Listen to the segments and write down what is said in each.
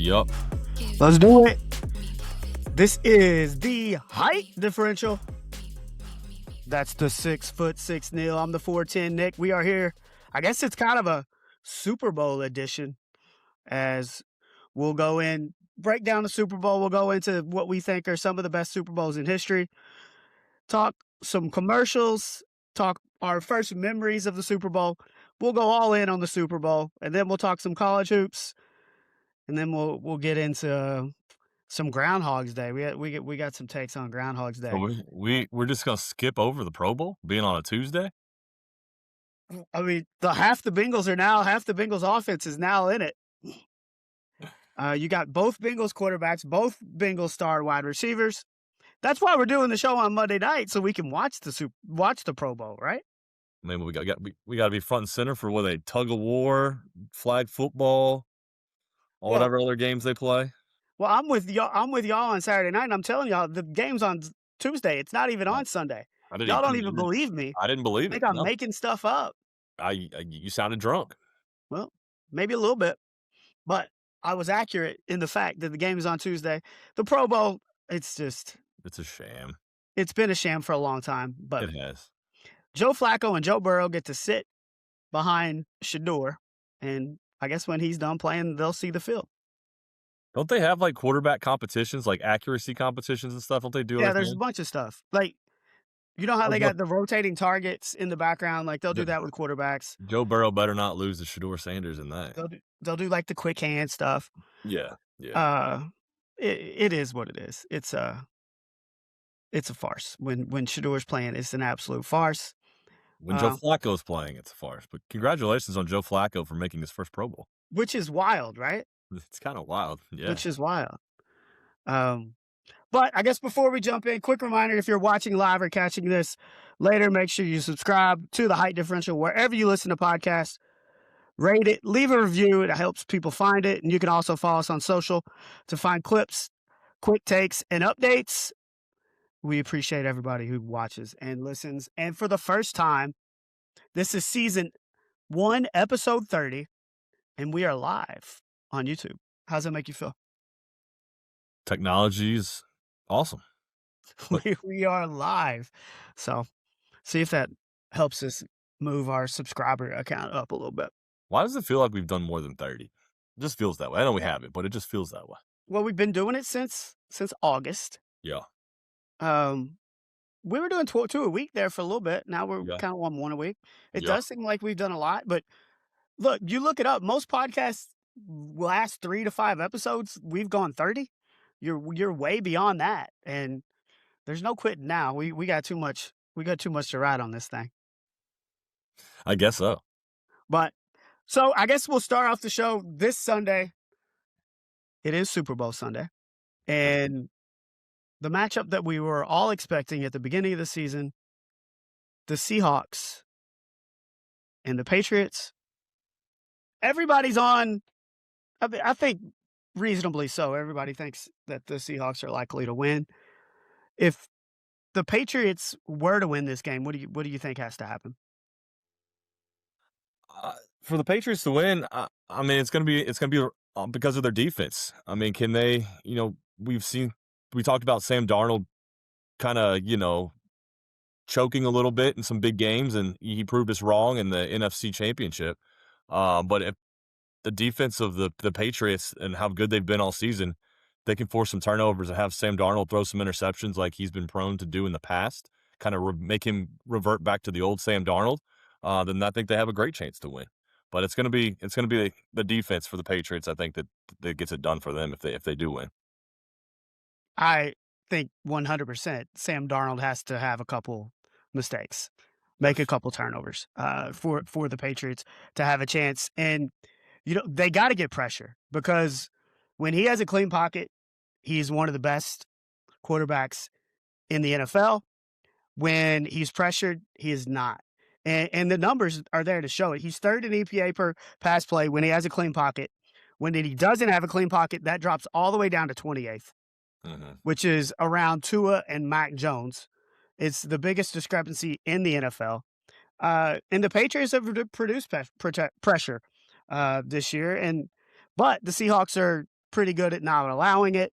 Yup. Let's do it. This is the Height Differential. That's the 6'6" Neil. I'm the 4'10" Nick. We are here. I guess it's kind of a Super Bowl edition, as we'll go in, break down the Super Bowl. We'll go into what we think are some of the best Super Bowls in history, talk some commercials, talk our first memories of the Super Bowl. We'll go all in on the Super Bowl, and then we'll talk some college hoops, and then we'll get into some Groundhog's Day. We got some takes on Groundhog's Day. So we're just gonna skip over the Pro Bowl being on a Tuesday. I mean, half the Bengals offense is now in it. You got both Bengals quarterbacks, both Bengals star wide receivers. That's why we're doing the show on Monday night, so we can watch the Pro Bowl, right? I mean, we got to be front and center for what, they tug of war, flag football, or whatever other games they play. Well, I'm with y'all on Saturday night, and I'm telling y'all the game's on Tuesday. It's not even on Sunday. Y'all don't even believe me. I didn't believe it. I think I'm making stuff up. You sounded drunk. Well, maybe a little bit, but I was accurate in the fact that the game is on Tuesday. The Pro Bowl, it's a sham. It's been a sham for a long time, but it has. Joe Flacco and Joe Burrow get to sit behind Shador, and I guess when he's done playing, they'll see the field. Don't they have like quarterback competitions, like accuracy competitions and stuff? Don't they do? Yeah, there's a bunch of stuff. Like, you know how they got the rotating targets in the background? Like, they'll do that with quarterbacks. Joe Burrow better not lose to Shador Sanders in that. They'll do like the quick hand stuff. Yeah. It is what it is. It's a farce. When Shador's playing, it's an absolute farce. When Joe Flacco's playing, it's a farce. But congratulations on Joe Flacco for making his first Pro Bowl. Which is wild, right? It's kind of wild, yeah. Which is wild. But I guess before we jump in, quick reminder, if you're watching live or catching this later, make sure you subscribe to the Height Differential wherever you listen to podcasts. Rate it, leave a review. It helps people find it. And you can also follow us on social to find clips, quick takes, and updates. We appreciate everybody who watches and listens. And for the first time, this is season 1, episode 30, and we are live on YouTube. How's that make you feel? Technology's awesome. We are live. So see if that helps us move our subscriber account up a little bit. Why does it feel like we've done more than 30? It just feels that way. I know we haven't, but it just feels that way. Well, we've been doing it since August. Yeah. We were doing 2 a week there for a little bit. Now we're kind of on 1 a week. It does seem like we've done a lot, but look, you look it up. Most podcasts last 3 to 5 episodes. We've gone 30. You're way beyond that, and there's no quitting now. We got too much. We got too much to ride on this thing. I guess so. But so I guess we'll start off the show this Sunday. It is Super Bowl Sunday, and the matchup that we were all expecting at the beginning of the season, the Seahawks and the Patriots. Everybody's on, I think reasonably so. Everybody thinks that the Seahawks are likely to win. If the Patriots were to win this game, what do you think has to happen? For the Patriots to win, I mean, it's gonna be because of their defense. I mean, can they? We talked about Sam Darnold kind of, choking a little bit in some big games, and he proved us wrong in the NFC Championship. But if the defense of the Patriots and how good they've been all season, they can force some turnovers and have Sam Darnold throw some interceptions like he's been prone to do in the past, kind of make him revert back to the old Sam Darnold, then I think they have a great chance to win. But it's gonna be the defense for the Patriots, I think, that gets it done for them if they do win. I think 100% Sam Darnold has to have a couple mistakes, make a couple turnovers for the Patriots to have a chance. And, they got to get pressure, because when he has a clean pocket, he's one of the best quarterbacks in the NFL. When he's pressured, he is not. And the numbers are there to show it. He's third in EPA per pass play when he has a clean pocket. When he doesn't have a clean pocket, that drops all the way down to 28th, which is around Tua and Mac Jones. It's the biggest discrepancy in the NFL. And the Patriots have produced pressure this year. But the Seahawks are pretty good at not allowing it.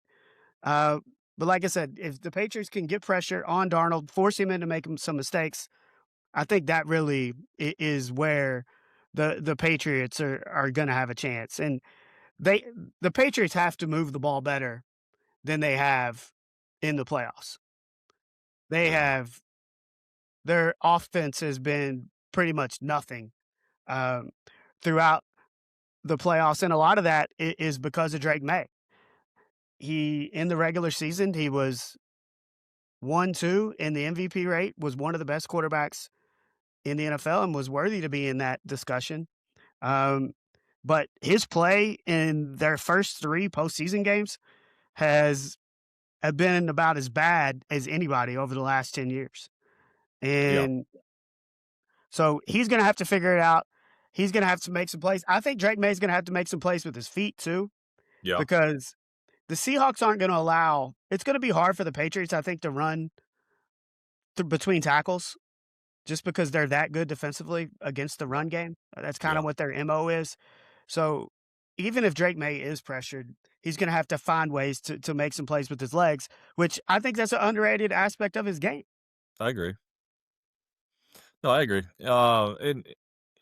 Uh, but like I said, if the Patriots can get pressure on Darnold, force him into making some mistakes, I think that really is where the Patriots are going to have a chance. And they the Patriots have to move the ball better than they have in the playoffs. They Yeah. have their offense has been pretty much nothing um, throughout the playoffs, and a lot of that is because of Drake May. He in the regular season he was 1-2 in the MVP rate, was one of the best quarterbacks in the NFL, and was worthy to be in that discussion. Um, but his play in their first 3 postseason games has have been about as bad as anybody over the last 10 years. Yeah. And so he's going to have to figure it out. He's going to have to make some plays. I think Drake May is going to have to make some plays with his feet too, Yeah. because the Seahawks aren't going to allow. It's going to be hard for the Patriots, I think, to run between tackles just because they're that good defensively against the run game. That's kind Yeah. of what their MO is. So even if Drake May is pressured, he's going to have to find ways to make some plays with his legs, which I think that's an underrated aspect of his game. I agree. No, I agree. And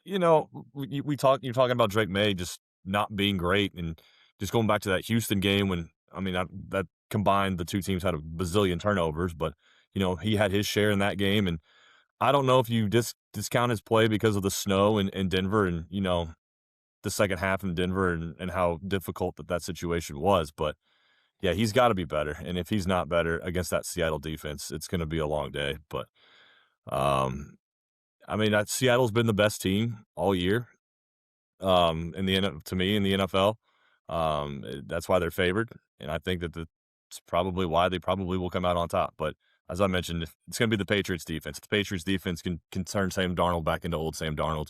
you're talking about Drake May just not being great, and just going back to that Houston game when I mean that combined the two teams had a bazillion turnovers, but he had his share in that game, and I don't know if you discount his play because of the snow in Denver, and the second half in Denver, and how difficult that situation was, but yeah, he's got to be better, and if he's not better against that Seattle defense, it's going to be a long day, but. Um, I mean, Seattle's been the best team all year, to me in the NFL. That's why they're favored, and I think that that's probably why they probably will come out on top. But as I mentioned, it's going to be the Patriots defense. If the Patriots defense can turn Sam Darnold back into old Sam Darnold,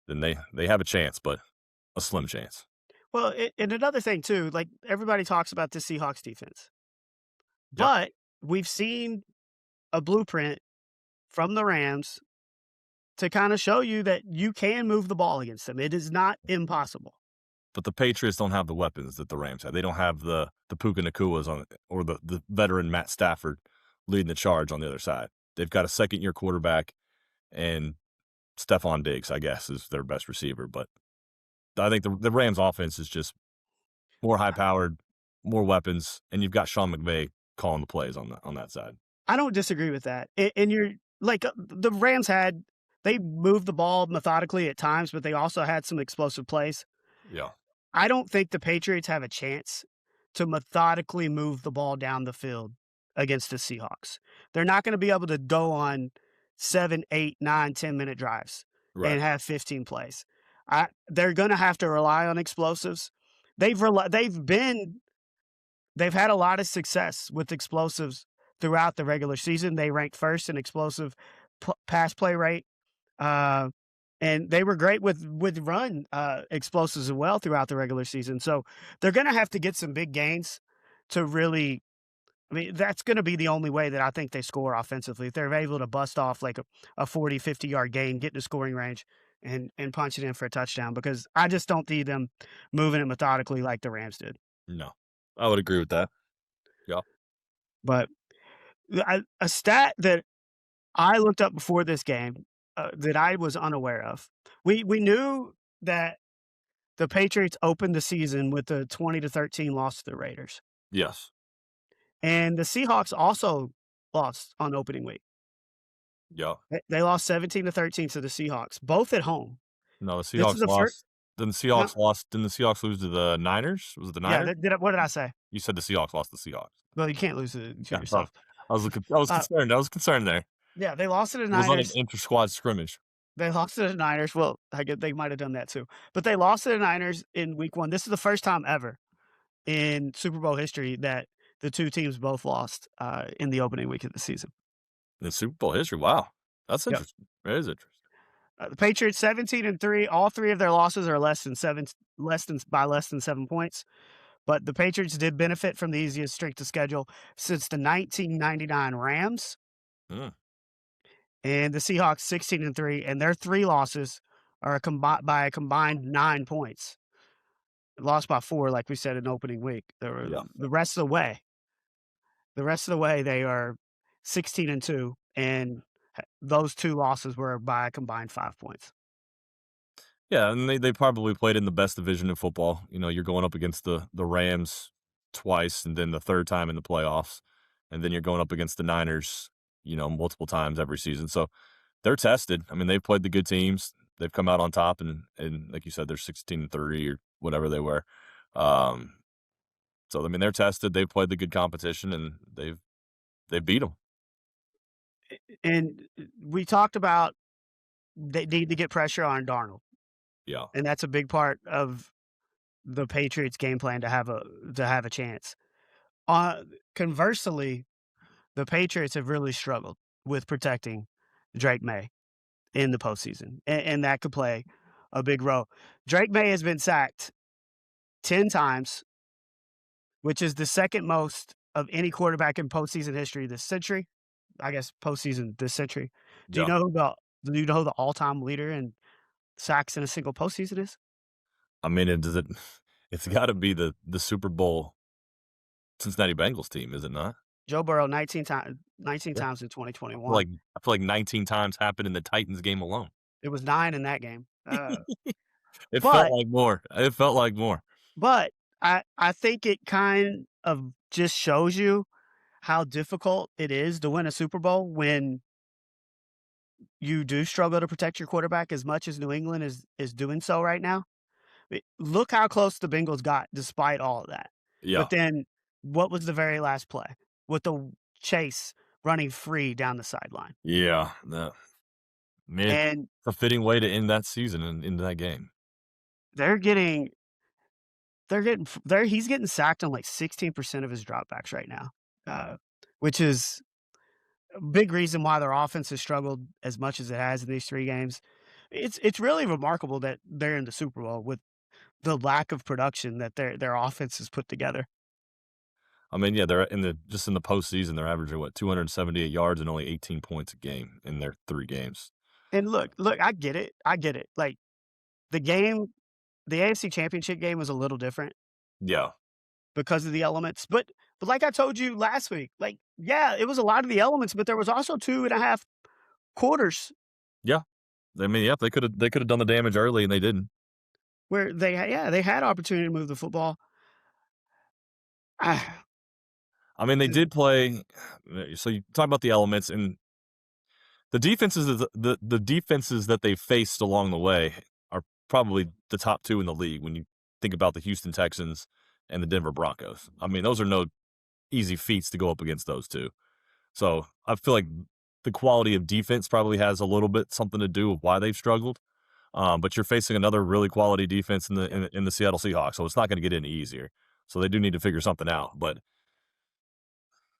then they have a chance, but a slim chance. Well, and another thing too, like everybody talks about the Seahawks defense, Yeah, but we've seen a blueprint from the Rams to kind of show you that you can move the ball against them. It is not impossible. but the Patriots don't have the weapons that the Rams have. They don't have the Puka Nakuas on it, or the veteran Matt Stafford leading the charge on the other side. They've got a second-year quarterback, and Stephon Diggs, I guess, is their best receiver. But I think the Rams offense is just more high powered, more weapons, and you've got Sean McVay calling the plays on that side. I don't disagree with that. And you're like the Rams they moved the ball methodically at times, but they also had some explosive plays. Yeah. I don't think the Patriots have a chance to methodically move the ball down the field against the Seahawks. They're not going to be able to go on 7, 8, 9, 10-minute drives Right. and have 15 plays. They're going to have to rely on explosives. They've had a lot of success with explosives throughout the regular season. They ranked first in explosive pass play rate. Uh, and they were great with run explosives as well throughout the regular season. So they're going to have to get some big gains to really. I mean, that's going to be the only way that I think they score offensively. If they're able to bust off like a 40, 50-yard gain, get to scoring range, and punch it in for a touchdown, because I just don't see them moving it methodically like the Rams did. No, I would agree with that. Yeah. But a stat that I looked up before this game that I was unaware of. We knew that the Patriots opened the season with a 20-13 loss to the Raiders, Yes. and the Seahawks also lost on opening week. Yeah. They lost 17-13 to the Seahawks, both at home. No, the This is Seahawks the first. lost. Then the Seahawks lost. Didn't the Seahawks lose to the Niners? Was it the Yeah. Niners? What did I say? You said the Seahawks lost the Seahawks. Well, you can't lose to Yeah, bro. yourself. I was Uh, concerned. I was concerned there. yeah, they lost to the It was on an Niners. inter-squad scrimmage. They lost to the Niners. Well, I get they might have done that too, but they lost to the Niners in week 1. This is the first time ever in Super Bowl history that the two teams both lost in the opening week of the season. In the Super Bowl history. Wow. That's Yep. interesting. That is interesting. The Patriots 17-3. All 3 of their losses are less than 7 points. But the Patriots did benefit from the easiest strength of schedule since the 1999 Rams, Mm. and the Seahawks 16-3, and their 3 losses are by a combined 9 points. lost by 4, like we said in opening week. Yeah. The rest of the way, they are 16-2, and those 2 losses were by a combined 5 points. Yeah, and they probably played in the best division in football. You know, you're going up against the Rams twice and then the third time in the playoffs, and then you're going up against the Niners, you know, multiple times every season. So they're tested. I mean, they've played the good teams. They've come out on top, and like you said, they're 16-3 or whatever they were. Um, so I mean, they're tested. They've played the good competition, and they beat them. And we talked about they need to get pressure on Darnold, Yeah, and that's a big part of the Patriots' game plan to have a chance. Uh, Conversely, the Patriots have really struggled with protecting Drake May in the postseason, and that could play a big role. Drake May has been sacked 10 times, which is the second most of any quarterback in postseason history this century. I guess postseason this century. Do you yeah. know who the do you know who the all-time leader in sacks in a single postseason is? I mean, it does it. It's got to be the Super Bowl Cincinnati Bengals team, is it not? Joe Burrow 19 Yeah. times in I feel like 2021. I feel like 19 times happened in the Titans game alone. It was 9 in that game. It felt But like more. It felt like more. but I think it kind of just shows you how difficult it is to win a Super Bowl when you do struggle to protect your quarterback as much as New England is doing so right now. Look how close the Bengals got despite all of that. Yeah, But then what was the very last play? With the Chase running free down the sideline. yeah. The man, it's And a fitting way to end that season and into that game. they're getting they're he's getting sacked on like 16% of his dropbacks right now. Which is a big reason why their offense has struggled as much as it has in these 3 games. It's really remarkable that they're in the Super Bowl with the lack of production that their offense has put together. I mean, yeah, they're in the just in the postseason, they're averaging what 278 yards and only 18 points a game in their 3 games. And look, I get it. Like, the game the AFC Championship game was a little different Yeah, because of the elements, but like I told you last week, like, yeah, it was a lot of the elements, but there was also 2.5 quarters yeah. I mean, yeah, they could have done the damage early and they didn't. where they had opportunity to move the football. Ah, I mean, they did play. So you talk about the elements and the defenses. The defenses that they faced along the way are probably the top 2 in the league when you think about the Houston Texans and the Denver Broncos. I mean, those are no easy feats to go up against those 2. So I feel like the quality of defense probably has a little bit something to do with why they've struggled. But you're facing another really quality defense in the Seattle Seahawks, so it's not going to get any easier. So they do need to figure something out. But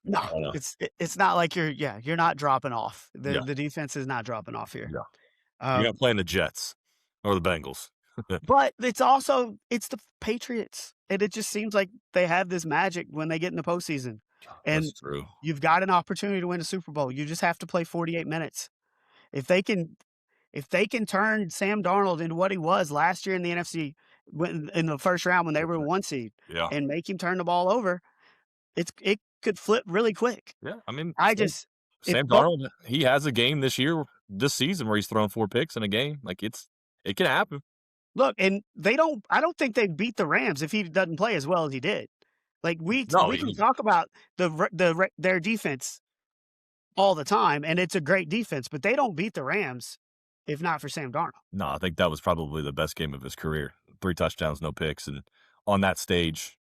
no, I don't know. it's not like you're not dropping off. Yeah, The defense is not dropping off here. yeah. You're not Um, playing the Jets or the Bengals. but it's the Patriots, and it just seems like they have this magic when they get in the postseason, That's and true. you've got an opportunity to win a Super Bowl. You just have to play 48 minutes. If they can if they can turn Sam Darnold into what he was last year in the NFC when in the first round when they were a 1 seed Yeah, and make him turn the ball over, it could flip really quick. yeah. I mean, I Sam, just if Sam but Darnold, he has a game this season where he's thrown 4 picks in a game. Like it can happen. look, and I don't think they'd beat the Rams if he doesn't play as well as he did. Like, No, we can talk about their defense all the time, and it's a great defense, but they don't beat the Rams if not for Sam Darnold. no. I think that was probably the best game of his career. 3 touchdowns, no picks, and on that stage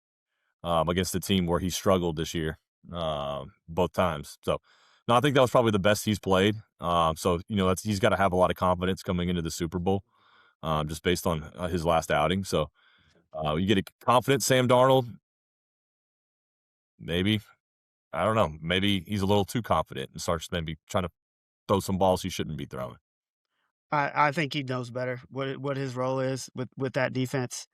against the team where he struggled this year, both times. So, no, I think that was probably the best he's played. So you know, he's got to have a lot of confidence coming into the Super Bowl, just based on his last outing. So, you get a confident Sam Darnold, maybe I don't know, maybe he's a little too confident and starts maybe trying to throw some balls he shouldn't be throwing. I think he knows better what his role is with that defense.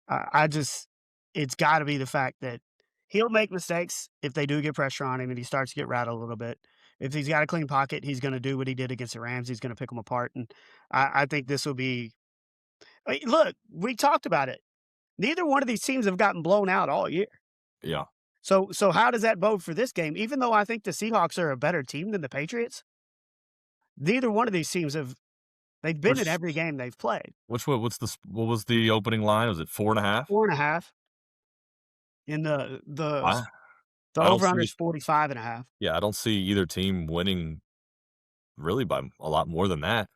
I just it's gotta be the fact that he'll make mistakes if they do get pressure on him and he starts to get rattled a little bit. If he's got a clean pocket, he's gonna do what he did against the Rams. He's gonna pick them apart, and I think this will be look, we talked about it. Neither one of these teams have gotten blown out all year. Yeah. So how does that bode for this game? Even though I think the Seahawks are a better team than the Patriots, neither one of these teams they've been in Which every game they've played. which one what was the opening line? Was it 4.5? 4.5, and the I the I don't over under see is 45.5. yeah, I don't see either team winning really by a lot more than that.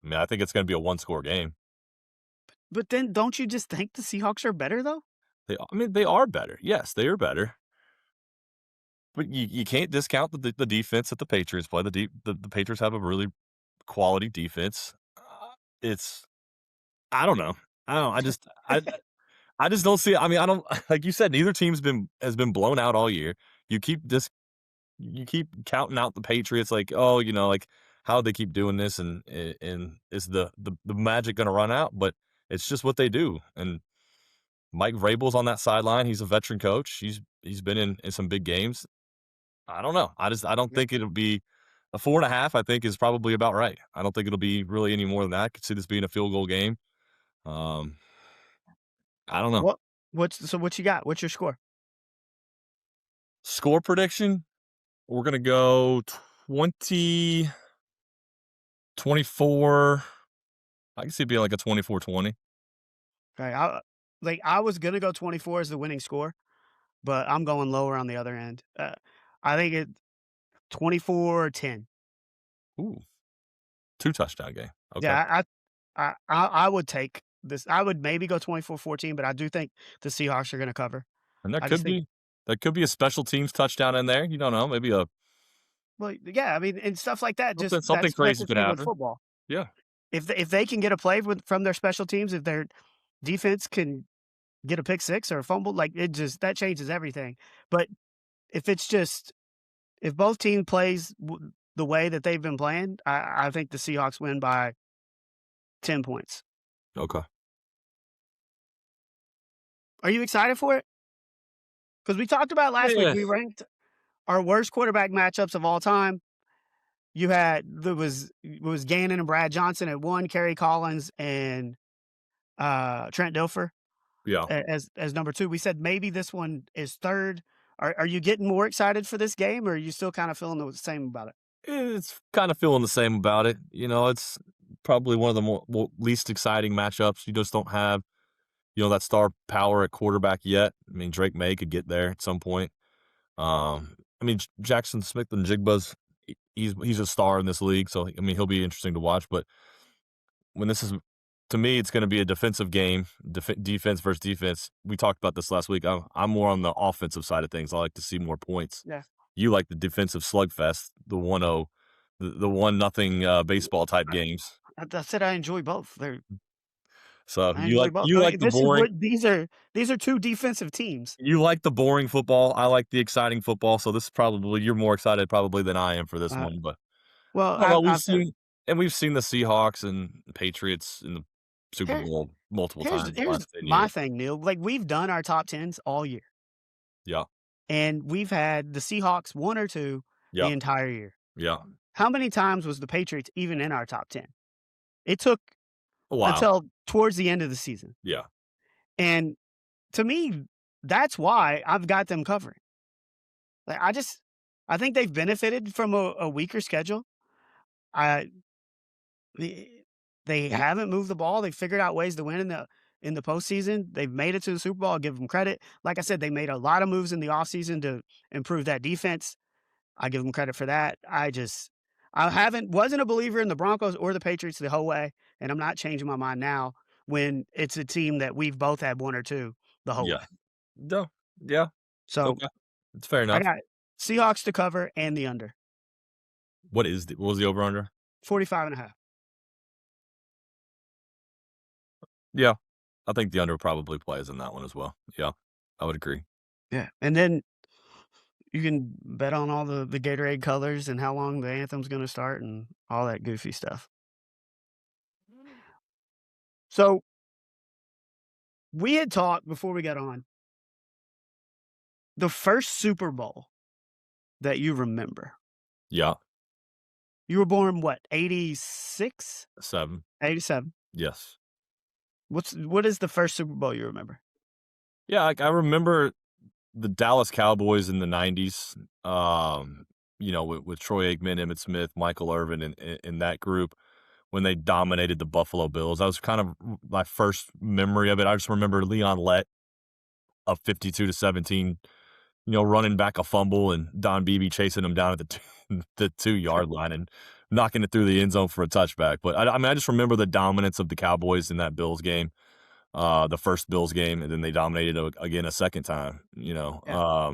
I mean, I think it's gonna be a one-score game. But then don't you just think the Seahawks are better though? I mean, they are better. Yes, they are better. But you can't discount the defense that the Patriots play. The Patriots have a really quality defense. It's I don't know. I don't know. I just don't see it. I mean, I don't like you said, neither team's been blown out all year. You keep this you keep counting out the Patriots like, oh, like how they keep doing this and is the magic gonna run out? But it's just what they do. And Mike Vrabel's on that sideline. He's a veteran coach. He's been in some big games. I don't know. I don't Yeah. think it'll be a 4.5, I think is probably about right. I don't think it'll be really any more than that. I could see this being a field goal game. Um, I don't know. What what you got? What's your score? Score prediction, we're gonna go 20-24. I can see it being like a 24-20. Okay, I was gonna go 24 as the winning score, but I'm going lower on the other end. I think it 24-10. Ooh, 2 touchdown game. Okay. Yeah, I would take this. I would maybe go 24-14, but I do think the Seahawks are gonna cover. And I just think that could be a special teams touchdown in there. You don't know. Maybe a well, yeah, I mean, and stuff like that, just something that's crazy the could thing with happen. football. Yeah. If they can get a play from their special teams, if their defense can get a pick six or a fumble, like, it just that changes everything. But if it's just if both team plays the way that they've been playing, I think the Seahawks win by 10 points. Okay. Are you excited for it? Because we talked about last week, Yeah. we ranked our worst quarterback matchups of all time. There was it was Gannon and Brad Johnson at 1, Kerry Collins and, Trent Dilfer Yeah. as number 2. We said maybe this one is 3rd. Are you getting more excited for this game, or are you still kinda feeling the same about it? It's kind of feeling the same about it. It's probably one of the least exciting matchups. You just don't have, that star power at quarterback yet. I mean, Drake May could get there at some point. I mean, Jackson Smith and Jigba's he's a star in this league, so I mean, he'll be interesting to watch. But when this is, to me, it's going to be a defensive game, defense versus defense. We talked about this last week. I'm more on the offensive side of things. I like to see more points. Yeah. You like the defensive slugfest, the 1-0, the 1-0 baseball type games. I said I enjoy both. So I enjoy both. you I like mean, the this is boring what these are 2 defensive teams. you like the boring football. I like the exciting football. So this is probably you're more excited probably than I am for this Uh, one. But well, I don't know. I've said We've seen the Seahawks and Patriots in the Super here Bowl multiple times in the here's last 10 my years. thing, Neil. Like, we've done our top 10s all year, Yeah. and we've had the Seahawks 1 or 2 Yeah. the entire year. Yeah. How many times was the Patriots even in our top 10? It took Wow. until towards the end of the season, Yeah. and to me, that's why I've got them covering. Like, I think they've benefited from a weaker schedule. I the they haven't moved the ball. They figured out ways to win in the postseason. They've made it to the Super Bowl. I'll give them credit. Like I said, they made a lot of moves in the offseason to improve that defense. I give them credit for that. I haven't wasn't a believer in the Broncos or the Patriots the whole way, and I'm not changing my mind now when it's a team that we've both had 1 or 2 the whole Yeah. way. No. Yeah. So, Okay. It's fair I enough. got Seahawks to cover and the under, What was the over under? 45.5. Yeah. I think the under probably plays in that one as well. Yeah. I would agree. Yeah, and then you can bet on all the Gatorade colors and how long the anthem's gonna start and all that goofy stuff. So, we had talked before we got on, the first Super Bowl that you remember. Yeah. You were born, what, 86? 7. 87? Yes. What is the first Super Bowl you remember? Yeah, like, I remember the Dallas Cowboys in the '90s, with Troy Aikman, Emmitt Smith, Michael Irvin, and that group when they dominated the Buffalo Bills. That was kind of my first memory of it. I just remember Leon Lett up 52-17, running back a fumble and Don Beebe chasing him down at the 2-yard line and knocking it through the end zone for a touchback. But I mean, I just remember the dominance of the Cowboys in that Bills game, the first Bills game, and then they dominated again a second time. Yeah.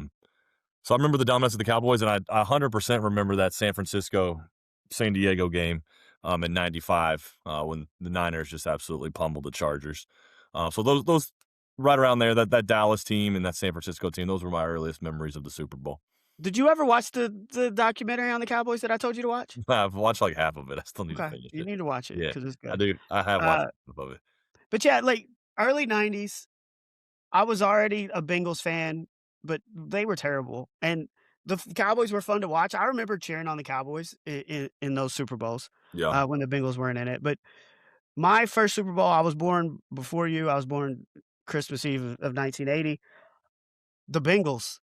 So I remember the dominance of the Cowboys, and I 100% remember that San Francisco San Diego game in '95 when the Niners just absolutely pummeled the Chargers. So those right around there, that Dallas team and that San Francisco team, those were my earliest memories of the Super Bowl. Did you ever watch the documentary on the Cowboys that I told you to watch? I've watched like half of it. I still need to Okay, finish you it. need to watch it Yeah, because it's I good. do. I have watched Uh, half of it. but yeah, like early '90s, I was already a Bengals fan, but they were terrible, and Cowboys were fun to watch. I remember cheering on the Cowboys in those Super Bowls, Yeah. when the Bengals weren't in it. But my first Super Bowl, I was born before you. I was born Christmas Eve of 1980. The Bengals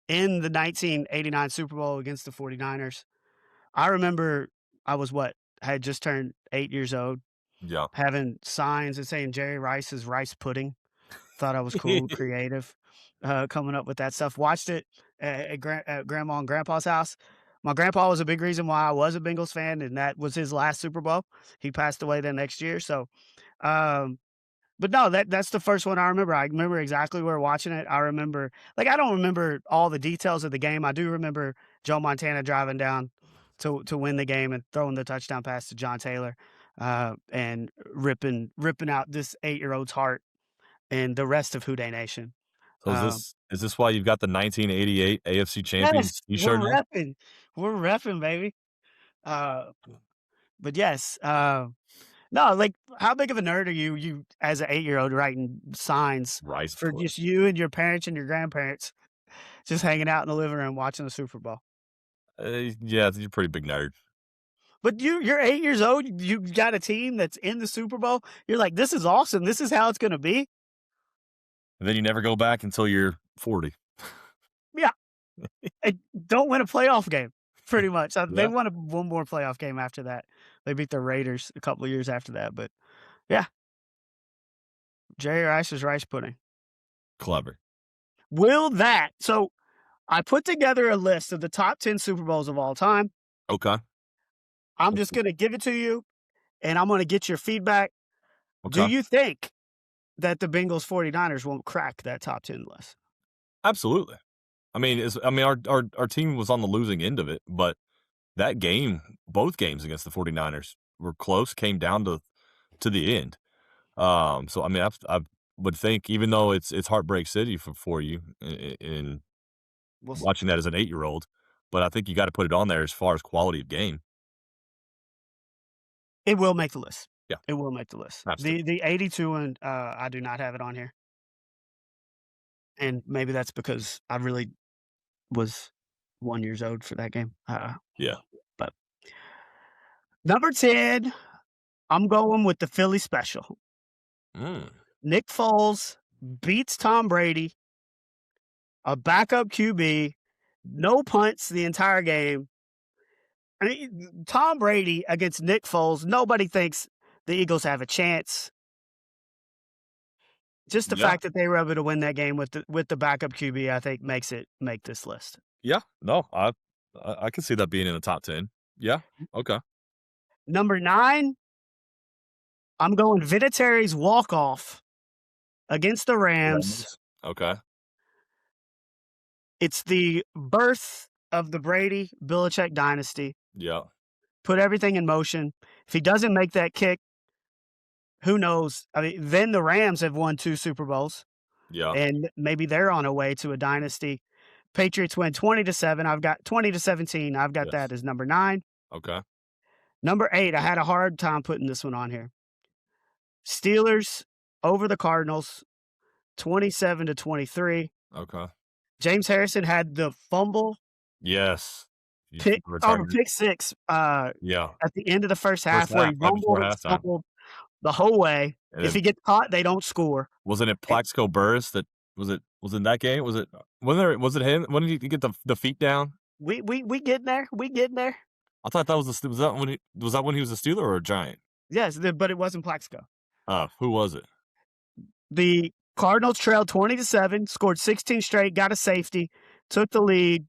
in the 1989 Super Bowl against the 49ers. I remember I was what? I had just turned 8 years old, Yeah. having signs and saying Jerry Rice's rice pudding. Thought I was cool, creative, coming up with that stuff. Watched it at grandma and grandpa's house. My grandpa was a big reason why I was a Bengals fan, and that was his last Super Bowl. He passed away the next year. So, um, but no, that's the first one I remember. I remember exactly where watching it. I remember, like, I don't remember all the details of the game. I do remember Joe Montana driving down to win the game and throwing the touchdown pass to John Taylor, and ripping out this 8-year-old's heart and the rest of Houday Nation. So is Um, this why you've got the 1988 AFC yes, Champions we're T-shirt now? repping. We're repping, baby. Uh, but yes, no, like, how big of a nerd are you as an 8-year-old writing signs Rice for pudding. just you and your parents and your grandparents just hanging out in the living room watching the Super Bowl? Yeah, you're a pretty big nerd. But you're 8 years old, you got a team that's in the Super Bowl. You're like, "This is awesome. This is how it's gonna be." And then you never go back until you're 40. Yeah, and don't win a playoff game, pretty much. They Yeah. won one more playoff game after that. They beat the Raiders a couple of years after that, but yeah, Jerry Rice's rice pudding. Clever. Will that so I put together a list of the top 10 Super Bowls of all time. Okay. I'm just gonna give it to you, and I'm gonna get your feedback. Do Okay. you think that the Bengals 49ers won't crack that top 10 list? Absolutely. Our team was on the losing end of it, but that game, both games against the 49ers were close, came down to the end. So I mean, I would think even though it's heartbreak city for you in We'll see. watching that as an 8-year-old, but I think you got to put it on there as far as quality of game. It will make the list. Yeah, It will make the list. has to. The 82 and, I do not have it on here, and maybe that's because I really was 1 years old for that game, Yeah. but number 10, I'm going with the Philly special. Mm. Nick Foles beats Tom Brady, a backup QB, no punts the entire game. I mean, Tom Brady against Nick Foles, nobody thinks the Eagles have a chance. Just the Yeah. fact that they were able to win that game with the backup QB, I think make this list. Yeah. No, I can see that being in the top 10. Yeah. Okay. Number 9, I'm going Vinatieri's walk-off against the Rams. Rams. Okay. It's the birth of the Brady Belichick dynasty. Yeah. Put everything in motion. If he doesn't make that kick, who knows? I mean, then the Rams have won 2 Super Bowls, Yeah. and maybe they're on a way to a dynasty. Patriots win 20-7. I've got 20-17. I've got Yes. that as number 9. Okay. Number 8, I had a hard time putting this one on here. Steelers over the Cardinals, 27-23. Okay. James Harrison had the fumble Yes. You pick return. pick 6, Yeah. at the end of the first First half where he half, right before fumbled halftime. the whole way. And If then he gets caught, they don't score. wasn't it Eh Plaxico Burress that Was it that game? Was it him? When did he get the feet down? We getting there. We getting there. I thought that was that when he was a Steeler or a Giant? Yes, but it wasn't Plaxico. Who was it? The Cardinals trailed 20-7, scored 16 straight, got a safety, took the lead,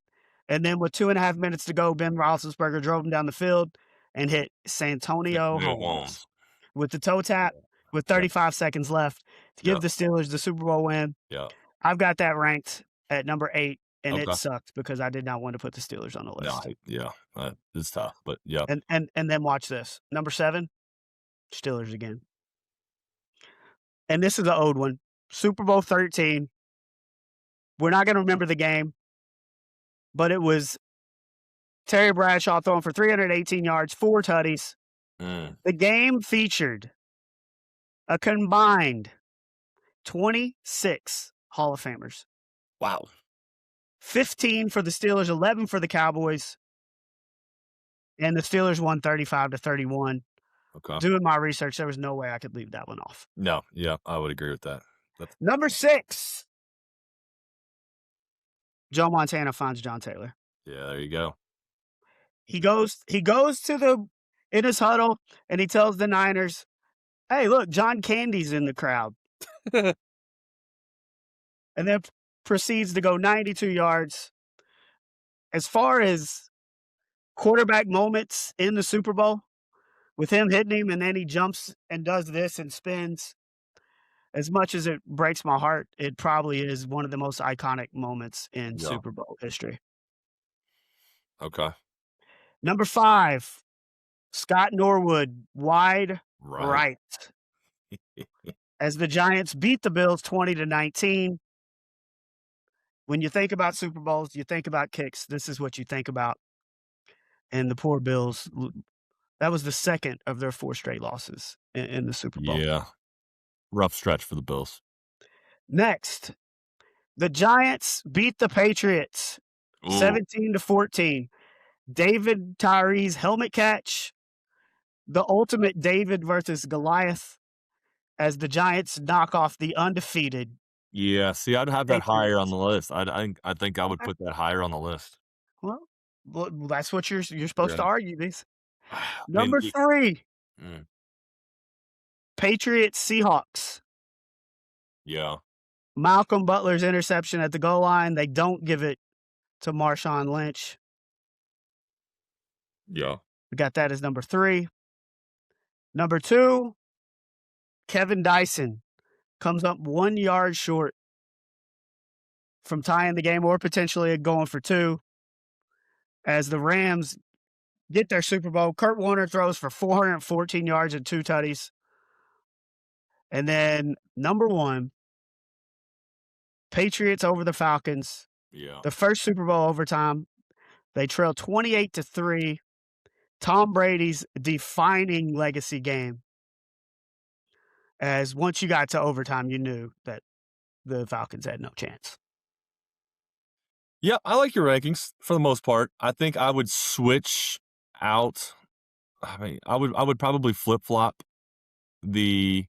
and then with 2.5 minutes to go, Ben Roethlisberger drove him down the field and hit Santonio Yeah, Holmes with the toe tap with 35 seconds left to give the Steelers the Super Bowl win. Yeah. I've got that ranked at number 8, and it Okay. sucked because I did not want to put the Steelers on the list. Yeah, it's tough, but yeah. And then watch this. Number 7, Steelers again. And this is the old one. Super Bowl 13. We're not going to remember the game, but it was Terry Bradshaw throwing for 318 yards, 4 tutties. The game featured a combined 26 Hall of Famers. Wow. 15 for the Steelers, 11 for the Cowboys. And the Steelers won 35-31. Okay. Doing my research, there was no way I could leave that one off. No, yeah, I would agree with that. Number 6. Joe Montana finds John Taylor. Yeah, there you go. He goes in his huddle and he tells the Niners, "Hey, look, John Candy's in the crowd." And then proceeds to go 92 yards. As far as quarterback moments in the Super Bowl, with him hitting him and then he jumps and does this and spins, as much as it breaks my heart, it probably is one of the most iconic moments in Super Bowl history. Okay. Number 5, Scott Norwood, wide right. As the Giants beat the Bills 20-19. When you think about Super Bowls, you think about kicks. This is what you think about. And the poor Bills, that was the second of their 4 straight losses in the Super Bowl. Yeah. Rough stretch for the Bills. Next, the Giants beat the Patriots 17-14. David Tyree's helmet catch, the ultimate David versus Goliath, as the Giants knock off the undefeated. Yeah, see, I'd have that higher on the list. I think I would put that higher on the list. Well, that's what you're supposed to argue these. Number 3. Patriots Seahawks. Yeah. Malcolm Butler's interception at the goal line. They don't give it to Marshawn Lynch. Yeah. We got that as number 3. Number 2, Kevin Dyson comes up 1 yard short from tying the game or potentially going for 2 as the Rams get their Super Bowl. Kurt Warner throws for 414 yards and 2 tutties. And then number 1, Patriots over the Falcons. Yeah. The first Super Bowl overtime. They trail 28-3. Tom Brady's defining legacy game. As once you got to overtime, you knew that the Falcons had no chance. Yeah, I like your rankings for the most part. I think I would switch out. I mean, I would probably flip flop the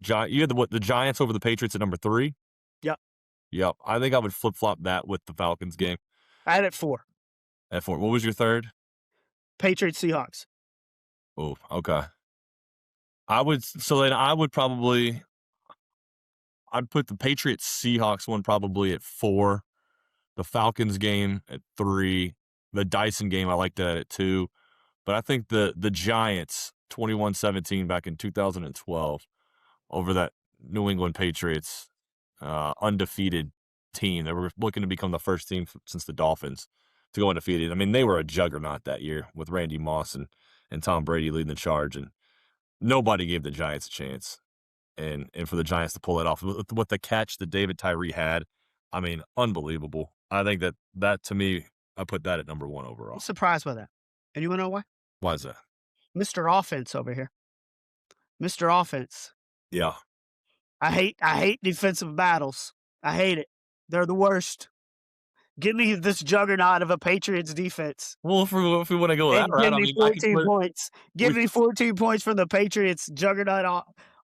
Giant. You had the Giants over the Patriots at number 3. Yep. I think I would flip flop that with the Falcons game. I had it 4. At 4. What was your third? Patriots Seahawks. Oh, okay. I'd put the Patriots Seahawks one probably at 4. The Falcons game at 3. The Dyson game, I like that at 2. But I think the Giants 21-17 back in 2012 over that New England Patriots undefeated team. They were looking to become the first team since the Dolphins to go undefeated. I mean, they were a juggernaut that year with Randy Moss and Tom Brady leading the charge, and nobody gave the Giants a chance. And for the Giants to pull it off with the catch that David Tyree had, I mean, unbelievable. I think that to me, I put that at number 1 overall. I'm surprised by that. And you want to know why? Why is that? Mr. Offense over here. Mr. Offense. Yeah. I hate defensive battles. I hate it. They're the worst. Give me this juggernaut of a Patriots defense. Well, if we want to go that route, give me 14 points. Give me 14 points from the Patriots juggernaut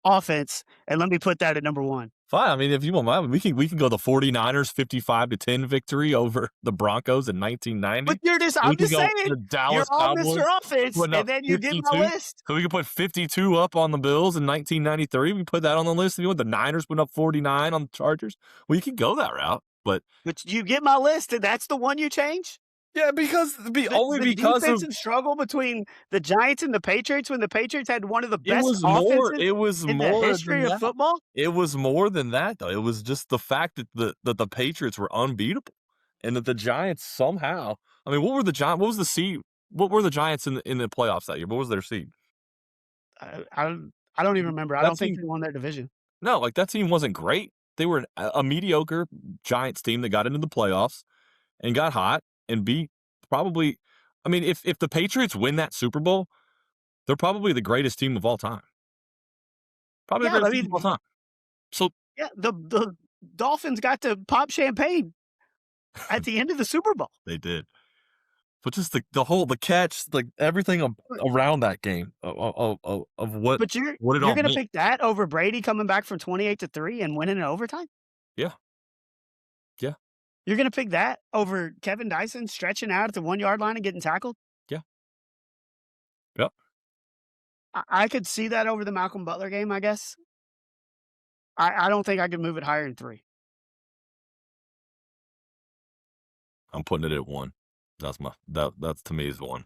offense, and let me put that at number 1. Fine. I mean, if you want, we can go the 49ers 55-10 victory over the Broncos in 1990. But We I'm can just go saying, the you're Dallas all Mr. Cowboys Offense, putting and up then you give my 52. list. So we can put 52 up on the Bills in 1993. We put that on the list. If you want the Niners putting up 49 on the Chargers, well, you can go that route. But But you get my list, and that's the one you change? yeah, only The because of defensive struggle between the Giants and the Patriots when the Patriots had one of the it best was more. offenses It was in the more than history of that. football? It was more than that, though. It was just the fact that the Patriots were unbeatable, and that the Giants somehow. I mean, what were the Giants? What was the seed? What were the Giants in the playoffs that year? What was their seed? I don't even remember. I That don't think team. they won their division. No, like that team wasn't great. They were a mediocre Giants team that got into the playoffs and got hot and beat probably. I mean, if the Patriots win that Super Bowl, they're probably the greatest team of all time. Probably the Yeah, I greatest team of all mean, time. So yeah, the Dolphins got to pop champagne at the end of the Super Bowl. they did. But just the catch, like everything around that game of But what it you're all gonna meant. pick that over Brady coming back from 28-3 and winning in overtime? Yeah, yeah, You're gonna pick that over Kevin Dyson stretching out at the 1-yard line and getting tackled? yeah, yep. I could see that over the Malcolm Butler game, I guess. I don't think I could move it higher than 3. I'm putting it at 1. That's to me is 1.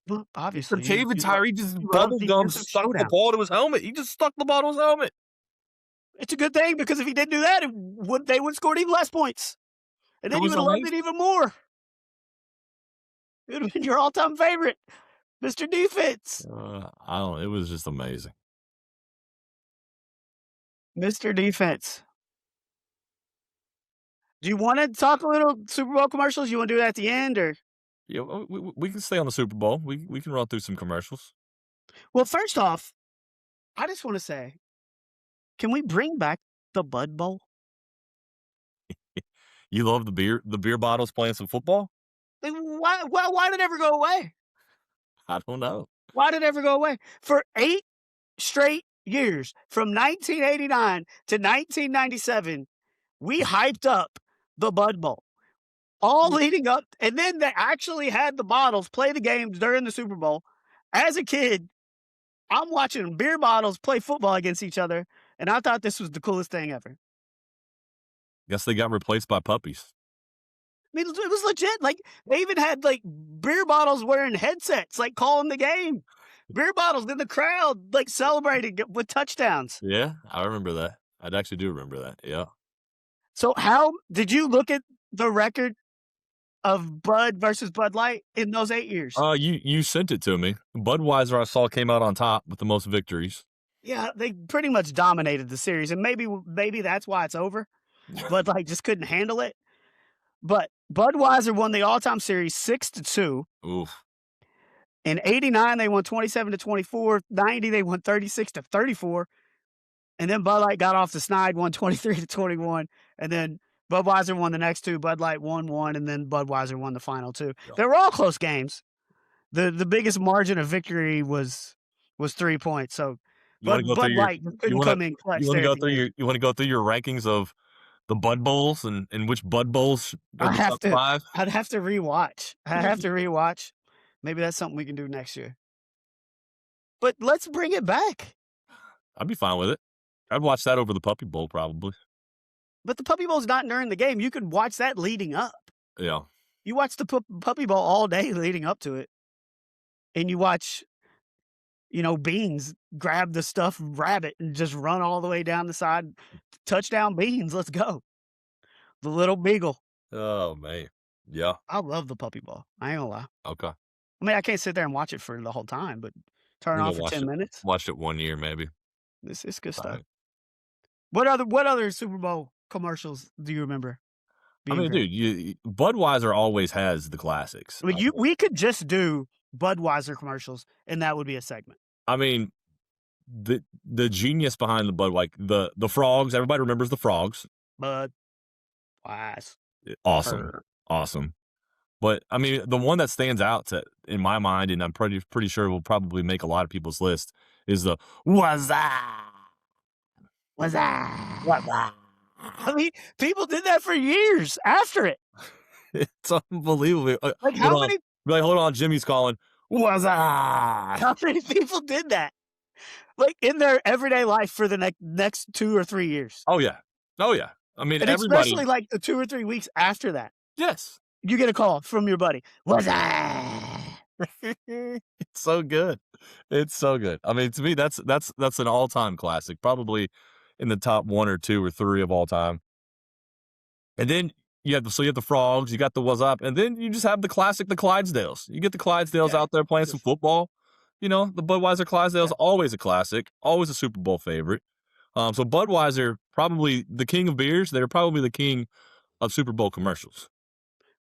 Well, For obviously, David Tyree just you love bubble gum defensive stuck the ball showdowns. to his helmet. He just stuck the ball to his helmet. It's a good thing because if he didn't do that, they would scored even less points, and It then you was would have loved it amazing. even more. It would have been your all-time favorite, Mr. Defense. I don't. It was just amazing. Mr. Defense. Do you wanna talk a little Super Bowl commercials? You wanna do that at the end, or Yeah, we can stay on the Super Bowl. We can run through some commercials. well, first off, I just wanna say, can we bring back the Bud Bowl? You love the beer bottles playing some football? Like, why did it ever go away? I don't know. Why did it ever go away? For 8 straight years, from 1989 to 1997, we hyped up the Bud Bowl, all leading up, and then they actually had the bottles play the games during the Super Bowl. As a kid, I'm watching beer bottles play football against each other, and I thought this was the coolest thing ever. Guess they got replaced by puppies. I mean, it was legit. Like, they even had like beer bottles wearing headsets, like calling the game. Beer bottles in the crowd, like celebrating with touchdowns. Yeah, I remember that. I actually do remember that. Yeah. So, how did you look at the record of Bud versus Bud Light in those 8 years? You sent it to me. Budweiser I saw came out on top with the most victories. Yeah, they pretty much dominated the series, and maybe that's why it's over. Bud Light just couldn't handle it. But Budweiser won the all-time series 6-2. Oof. In 89, they won 27-24. 90, they won 36-34. And then Bud Light got off the snide, won 23-21. And then Budweiser won the next 2. Bud Light won 1, and then Budweiser won the final 2. Yeah. They were all close games. The biggest margin of victory was 3 points. So Bud Light couldn't come in clutch. You want to go through your rankings of the Bud Bowls and which Bud Bowls are the top 5? I'd have to rewatch. Maybe that's something we can do next year. But let's bring it back. I'd be fine with it. I'd watch that over the Puppy Bowl probably. But the Puppy Bowl's not during the game. You could watch that leading up. Yeah. You watch the Puppy Bowl all day leading up to it. And you watch, Beans grab the stuffed rabbit and just run all the way down the side. Touchdown Beans, let's go. The little beagle. Oh, man. Yeah. I love the Puppy Bowl. I ain't gonna lie. Okay. I mean, I can't sit there and watch it for the whole time, but turn it on for 10 minutes. Watched it 1 year maybe. It's good stuff. What other Super Bowl commercials do you remember? I mean, dude, Budweiser always has the classics. I mean, we could just do Budweiser commercials, and that would be a segment. I mean, the genius behind the Bud, like the frogs. Everybody remembers the frogs. Budweiser. Awesome. But I mean, the one that stands out in my mind, and I'm pretty sure will probably make a lot of people's list, is the "Wazza." Was that? What? What? I mean, people did that for years after it. It's unbelievable. Like, Hold how on. many Be like, hold on, Jimmy's calling. Was that? how many people did that? Like, in their everyday life for the next 2 or 3 years? Oh yeah. Oh yeah. I mean, And everybody. especially, like, the 2 or 3 weeks after that, Yes. you get a call from your buddy, "Was that?" It's so good. It's so good. I mean, to me, that's an all-time classic, probably in the top 1 or 2 or 3 of all time. And then you have the frogs, you got the what's up, and then you just have the classic, the Clydesdales. You get the Clydesdales Yeah. out there playing some Just football. The Budweiser Clydesdales, yeah. always a classic, always a Super Bowl favorite. So Budweiser, probably the king of beers. They're probably the king of Super Bowl commercials.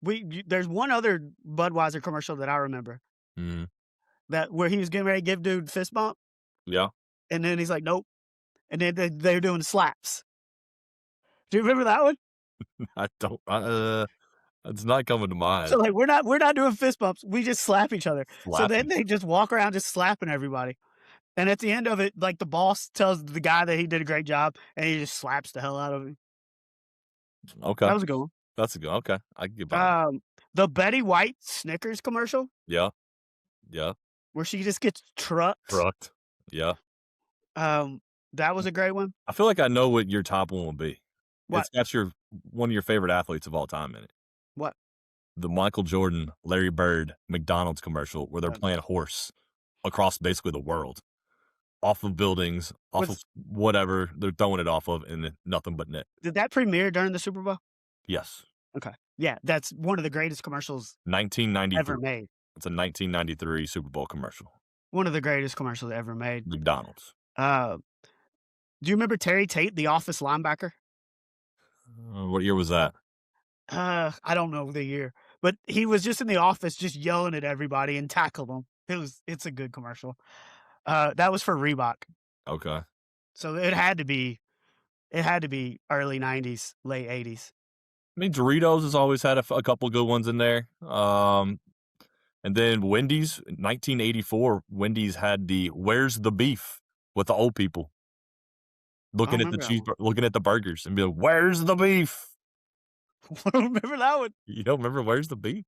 There's one other Budweiser commercial that I remember Mhm. that where he was getting ready to give dude fist bump, Yeah. and then he's like, "Nope," and then they're doing slaps. Do you remember that one? I don't, it's not coming to So, mind. like, we're not doing fist bumps, we just slap each other. So then Slapping. they just walk around just slapping everybody, and at the end of it, like, the boss tells the guy that he did a great job, and he just slaps the hell out of him. Okay. That was a good one. That's a good, okay. I can get behind that. Um, the Betty White Snickers commercial Yeah. Yeah. where she just gets trucked, Trucked. Yeah. um, that was a great one. I feel like I know what your top one will be. What? It's got your one of your favorite athletes of all time in it. What? The Michael Jordan, Larry Bird, McDonald's commercial where they're playing horse across basically the world, off of buildings, off of Was whatever they're throwing it off of, and then nothing but net. Did that premiere during the Super Bowl? Yes. Okay. Yeah, that's one of the greatest commercials ever 1993. made. It's a 1993 Super Bowl commercial. One of the greatest commercials ever made. McDonald's. Uh, do you remember Terry Tate, the Office linebacker? What year was that? I don't know the year, but he was just in the office just yelling at everybody and tackled them. It's a good commercial. That was for Reebok. Okay. So it had to be early 90s, late 80s. I mean, Doritos has always had a couple good ones in there. And then Wendy's, 1984, Wendy's had the "Where's the beef?" with the old people I don't looking at the remember that cheese, one. looking at the burgers, and be like, "Where's the beef?" I don't remember that one. You don't remember "Where's the beef"?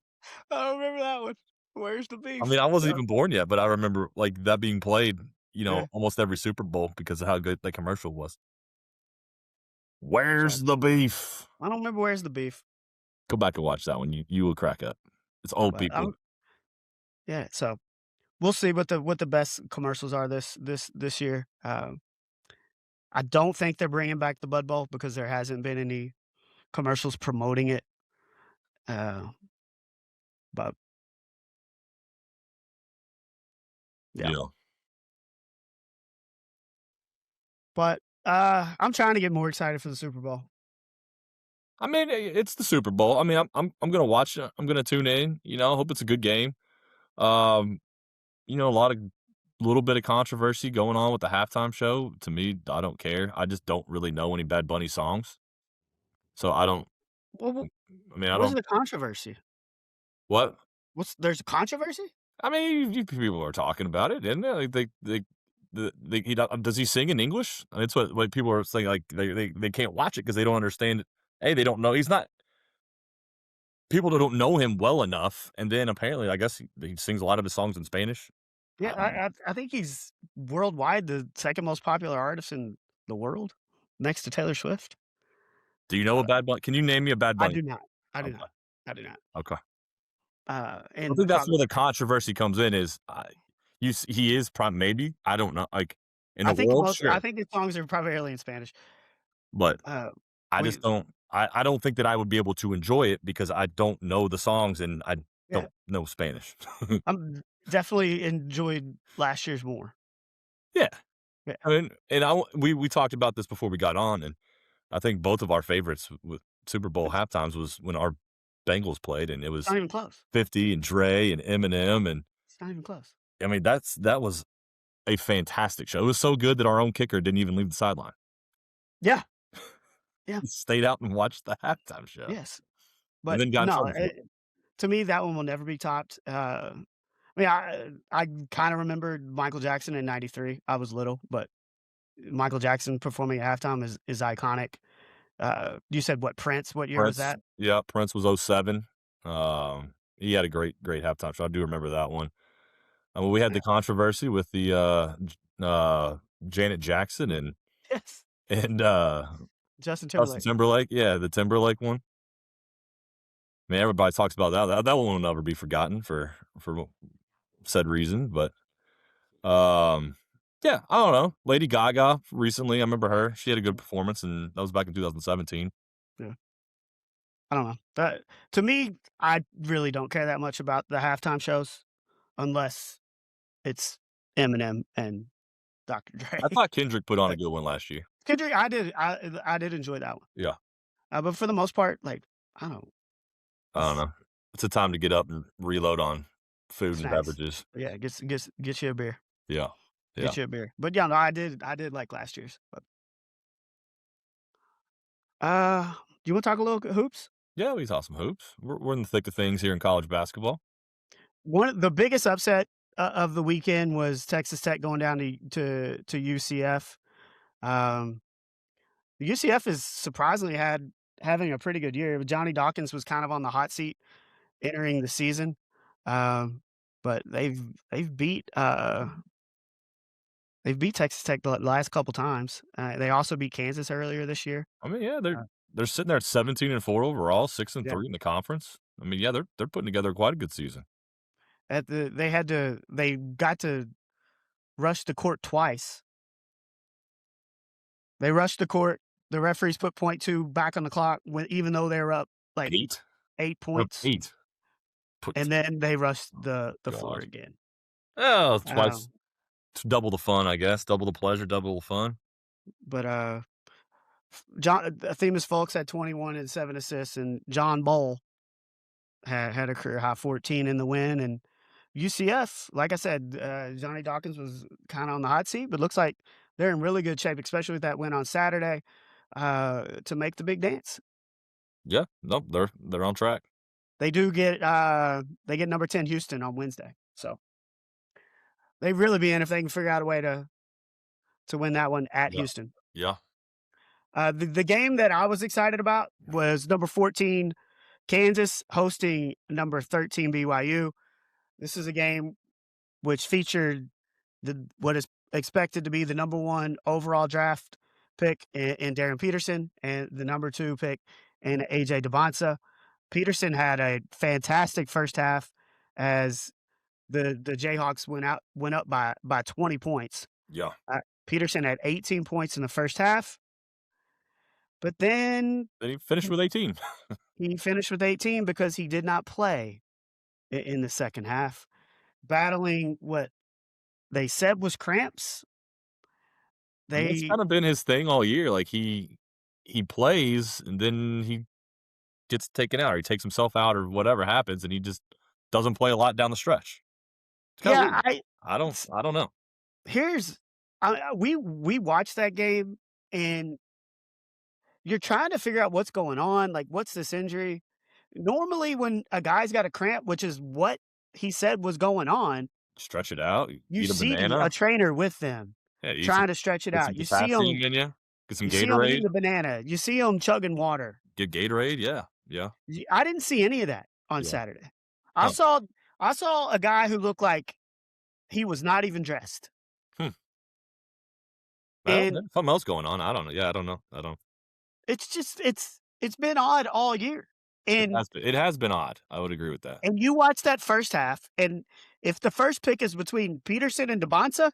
I don't remember that one. Where's the I beef? mean, I wasn't No. even born yet, but I remember like that being played, Yeah. almost every Super Bowl because of how good that commercial was. So "Where's the beef?" I don't remember where's the beef, Go back and watch that one. You will crack up. It's old but people. yeah. So we'll see what the best commercials are this year. I don't think they're bringing back the Bud Bowl because there hasn't been any commercials promoting it. Uh, but yeah, Yeah. but I'm trying to get more excited for the Super Bowl. I mean, it's the Super Bowl. I mean, I'm gonna watch it. I'm gonna tune in. Hope it's a good game. Um, a little bit of controversy going on with the halftime show. To me, I don't care. I just don't really know any Bad Bunny songs, so I don't. Well, I mean, I what's don't. the controversy? What? What's There's a controversy? I mean, people are talking about it, isn't it? Like does he sing in English? That's what people are saying. Like they can't watch it because they don't understand it. Hey, they don't know. He's not. People that don't know him well enough, and then apparently, I guess he sings a lot of his songs in Spanish. Yeah, I think he's worldwide the second most popular artist in the world, next to Taylor Swift. Do you know a Uh, Bad Bunny? Can you name me a Bad I Bunny? do not. I do Okay, not. I do not. okay. I And think that's probably where the controversy comes in. Is he is maybe I don't know. Like in the world, I sure, think his songs are primarily in Spanish. but Uh, I we just don't. I don't think that I would be able to enjoy it because I don't know the songs and I Yeah, don't know Spanish. I'm definitely enjoyed last year's more. Yeah, Yeah, I mean, and we talked about this before we got on, and I think both of our favorites with Super Bowl it's halftimes was when our Bengals played, and it it's not was even close. 50 and Dre and Eminem, and It's not even close. I mean that was a fantastic show. It was so good that our own kicker didn't even leave the sideline. Yeah, yeah, He stayed out and watched the halftime show, yes, and but then got in no, trouble for it. to me, that one will never be topped. I mean, I kinda remembered Michael Jackson in '93. I was little, but Michael Jackson performing at halftime is iconic. You said what, Prince? What year was Prince, that? yeah, Prince was '07. He had a great halftime show. I do remember that one. We had Yeah. the controversy with the Janet Jackson Yes. and Justin Justin Timberlake. Timberlake. Yeah, the Timberlake one. I mean, everybody talks about that. That one will never be forgotten for said reason. But yeah, I don't know. Lady Gaga recently, I remember her. She had a good performance, and that was back in 2017. Yeah. I don't know. That to me, I really don't care that much about the halftime shows unless it's Eminem and Dr. Dre. I thought Kendrick put on a Like, good one last year. Kendrick, I did enjoy that one. Yeah, But for the most part, like, I don't know, I don't it's know. It's a time to get up and reload on food and snacks. beverages. Yeah, get you a beer. Yeah, yeah, Get you a beer. But yeah, no, I did like last year's. But do you want to talk a little hoops? yeah. We saw some hoops. We're in the thick of things here in college basketball. One of the biggest upset of the weekend was Texas Tech going down to UCF. Um, UCF is surprisingly having a pretty good year. Johnny Dawkins was kind of on the hot seat entering the season, um, but they've beat they've beat Texas Tech the last couple times. They also beat Kansas earlier this year. I mean, yeah, Uh, they're sitting there at 17-4 overall, 6 and yeah, 3 in the conference. I mean, yeah, they're putting together quite a good season. they got to rush the court twice. They rushed the court. The referees put point two back on the clock when even though they were up like 8? 8 points, 8. Put and then they rushed oh the floor god. again. Oh, twice. Um, It's double the fun, I guess. Double the pleasure, double the fun. but John Themis Folks had 21 and 7 assists, and John Bull had a career high 14 in the win. And UCF, like I said, Johnny Dawkins was kind of on the hot seat, but looks like they're in really good shape, especially with that win on Saturday, to make the big dance. Yeah, nope, they're on track. They do get they get number 10 Houston on Wednesday, so they really be in if they can figure out a way to win that one at Yeah, Houston. yeah. The game that I was excited about was number 14 Kansas hosting number 13 BYU. This is a game which featured what is expected to be the number one overall draft pick in Darren Peterson and the number two pick in AJ DeBonsa. Peterson had a fantastic first half as the Jayhawks went up by 20 points. Yeah. Peterson had 18 points in the first half, but then Then he finished with 18. he finished with 18 because he did not play in the second half, battling what they said was cramps. I mean, that's They kinda been his thing all year, like, he plays, and then he gets taken out, or he takes himself out, or whatever happens, and he just doesn't play a lot down the stretch. It's kinda yeah, weird. I don't know. here's we watched that game and you're trying to figure out what's going on, like what's this injury? Normally when a guy's got a cramp, which is what he said was going on, Stretch it out, you eat a see a banana. trainer with them Yeah, eat some trying to stretch it get some out. potassium in you, get some You see him Gatorade, eating a banana, you see him chugging water. get Gatorade, yeah, yeah, I didn't see any of that on yeah. Saturday. I Huh, saw I saw a guy who looked like he was not even dressed. hmm. Well, And there's something else going on, I don't know, yeah, I don't know, I don't it's just it's been odd all year. And it has been odd, I would agree with that. you watch that first half, and if the first pick is between Peterson and DeBonsa,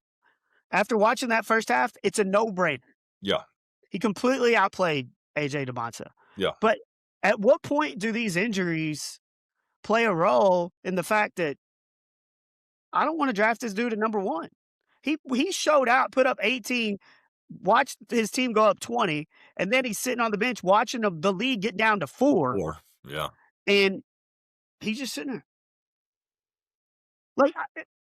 after watching that first half, it's a no-brainer. Yeah, He completely outplayed AJ DeBonsa. yeah, But at what point do these injuries play a role in the fact that I don't want to draft this dude at number one? He showed out, put up 18, watched his team go up 20, and then he's sitting on the bench watching the lead get down to 4, or yeah, and he's just sitting there. Like,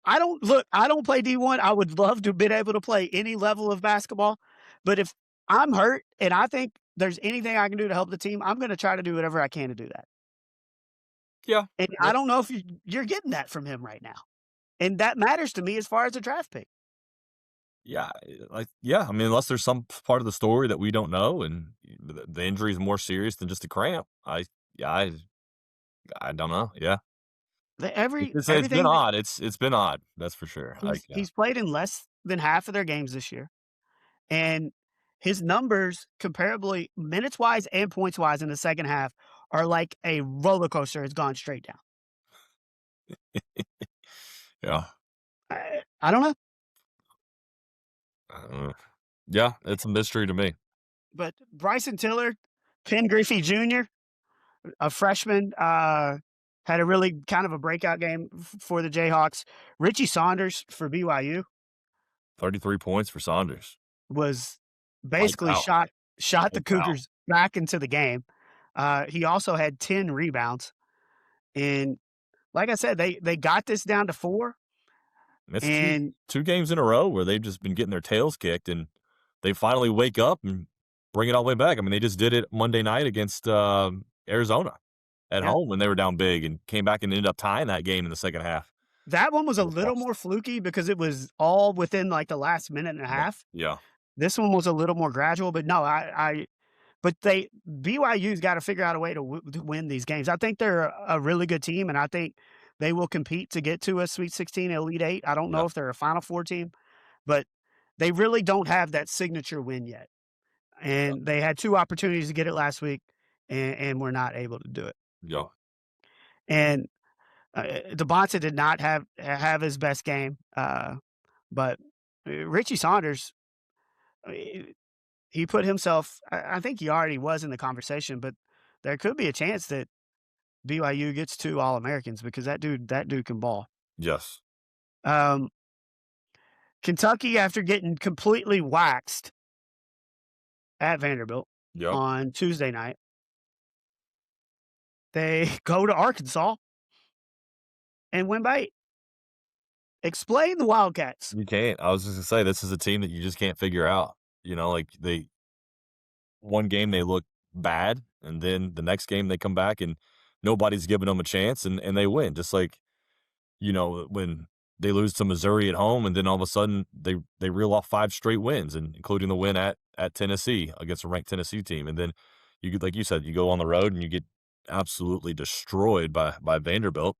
I don't look, I don't play D1. I would love to have been able to play any level of basketball, but if I'm hurt and I think there's anything I can do to help the team, I'm gonna try to do whatever I can to do that. yeah, And yeah, I don't know if you're getting that from him right now, and that matters to me as far as a draft pick. Yeah, yeah, I mean, unless there's some part of the story that we don't know and the injury is more serious than just a cramp, yeah, I don't know, yeah. The every It's been everything that odd, it's been odd, that's for sure, yeah. he's played in less than half of their games this year, and his numbers comparably minutes-wise and points-wise in the second half are like a roller coaster has gone straight down. Yeah, I don't know, uh, yeah, it's a mystery to me. but Bryson Tiller, Ken Griffey Jr., a freshman, had a really kind of a breakout game for the Jayhawks. Richie Saunders for BYU 33 points for Saunders. was Lights basically out, shot the lights out. Cougars back into the game. He also had 10 rebounds, and like I said, they got this down to 4, It's and 2 games in a row where they've just been getting their tails kicked, and they finally wake up and bring it all the way back. I mean, they just did it Monday night against, Arizona at yeah, home when they were down big and came back and ended up tying that game in the second half. that one was a Almost little lost. more fluky because it was all within, like, the last minute and a Yeah. half. Yeah. This one was a little more gradual, but no, but they BYU's gotta figure out a way to win these games. I think they're a really good team, and I think they will compete to get to a Sweet 16, Elite 8. I don't Yeah. know if they're a Final Four team, but they really don't have that signature win yet, Yeah. and they had 2 opportunities to get it last week, and were not able to do it. Yeah. And, DeBonta did not have his best game, but, Richie Saunders, uh, he put himself I think he already was in the conversation, but there could be a chance that BYU gets 2 All-Americans because that dude can ball. Yes. Um, Kentucky, after getting completely waxed at Vanderbilt Yep. on Tuesday night, they go to Arkansas and win by 8. Explain the Wildcats. You can't. I was just gonna say this is a team that you just can't figure out. Like, one game they look bad, and then the next game they come back and nobody's giving them a chance, and they win. Just like, when they lose to Missouri at home, and then all of a sudden they reel off 5 straight wins, and including the win at Tennessee against a ranked Tennessee team, and then like you said, you go on the road and you get absolutely destroyed by Vanderbilt,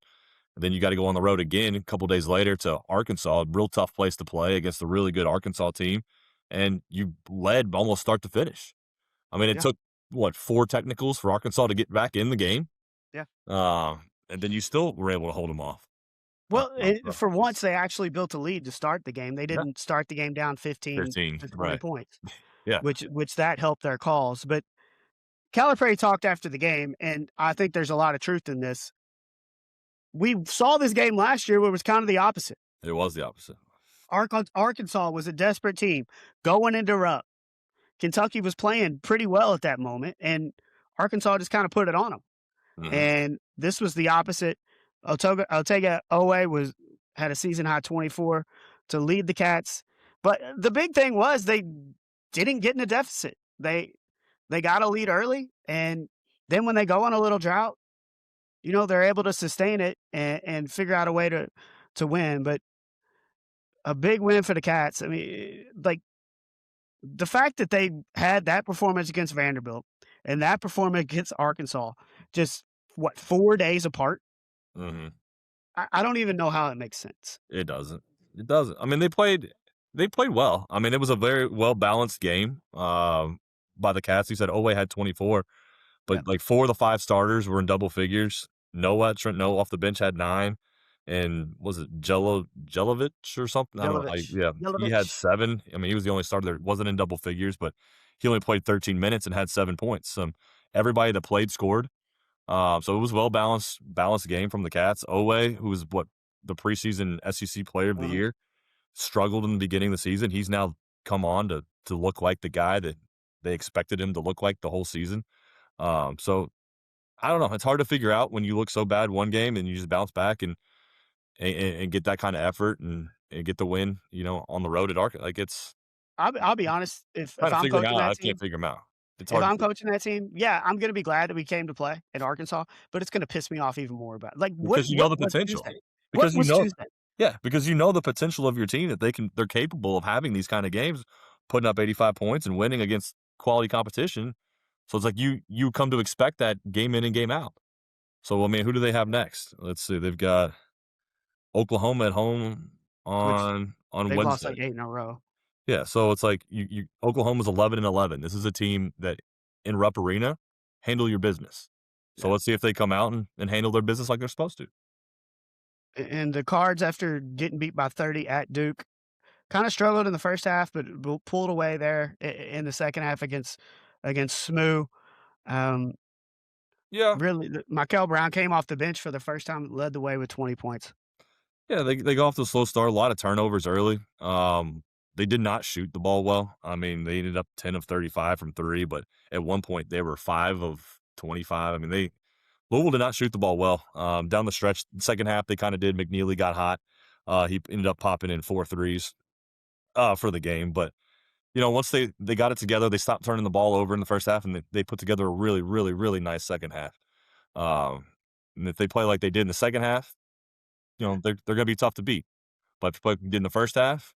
and then you got to go on the road again a couple days later to Arkansas, a real tough place to play against a really good Arkansas team, and you led almost start to finish. I mean, it Yeah, took what 4 technicals for Arkansas to get back in the game, yeah. and then you still were able to hold them off. Well, So for once, they actually built a lead to start the game. They yeah, didn't start the game down 15 15, to 20 right? points, Yeah, which that helped their cause, but Calipari talked after the game, and I think there's a lot of truth in this. We saw this game last year where it was kind of the opposite. it was the opposite. Arkansas was a desperate team going into Rupp. Kentucky was playing pretty well at that moment, and Arkansas just kind of put it on them. Mhm, And this was the opposite. Otega Owe had a season high 24 to lead the Cats, but the big thing was they didn't get in a deficit. They got a lead early, and then when they go on a little drought, they're able to sustain it and figure out a way to win. But a big win for the Cats. I mean, like the fact that they had that performance against Vanderbilt and that performance against Arkansas, just what 4 days apart. mhm. I don't even know how it makes sense. It doesn't. It doesn't. I mean, they played well. I mean, it was a very well-balanced game, by the Cats. You said Owe had 24, Yeah, but, like, 4 of the 5 starters were in double figures. Trent Noah off the bench had 9, and was it Jelovich or something? I don't know. Jelovich, Yeah, he had Jelovich. 7. I mean, he was the only starter that wasn't in double figures, but he only played 13 minutes and had 7 points. Everybody that played scored. So it was balanced game from the Cats. Owe, who was the preseason SEC Player of the Uh-huh. Year, struggled in the beginning of the season. He's now come on to look like the guy that they expected him to look like the whole season. So I don't know. It's hard to figure out when you look so bad one game and you just bounce back and get that kind of effort and get the win. On the road at Ark. Like it's I'll be honest. If trying if to I'm figure them coaching out. I that can't team, figure them out. It's if hard to I'm figure coaching that team, yeah, I'm gonna be glad that we came to play in Arkansas, but it's gonna piss me off even more about like because you know the what's potential. Tuesday? What Because you was know Tuesday? Yeah, because you know the potential of your team that they're capable of having these kind of games, putting up 85 points and winning against quality competition. So it's like you come to expect that game in and game out. So I mean, who do they have next? Let's see. They've got Oklahoma at home which on they've lost Wednesday. like 8 in a row. Yeah, so it's like you Oklahoma's 11-11. This is a team that in Rupp Arena handle your business. So Yeah. let's see if they come out and handle their business like they're supposed to. And the Cards, after getting beat by 30 at Duke, kinda struggled in the first half, but pulled away there in the second half against SMU. Um, Yeah. really, Mikel Brown came off the bench for the first time, led the way with 20 points. Yeah, they go off to a slow start, a lot of turnovers early. They did not shoot the ball well. I mean, they ended up 10 of 35 from 3, but at one point they were 5 of 25. I mean, they Louisville did not shoot the ball well. Down the stretch, second half they kind of did. McNeely got hot. He ended up popping in 4 threes for the game, but once they got it together, they stopped turning the ball over in the first half, and they put together a really, really, really nice second half. Um, and if they play like they did in the second half, they're gonna be tough to beat. But if you play like you did in the first half,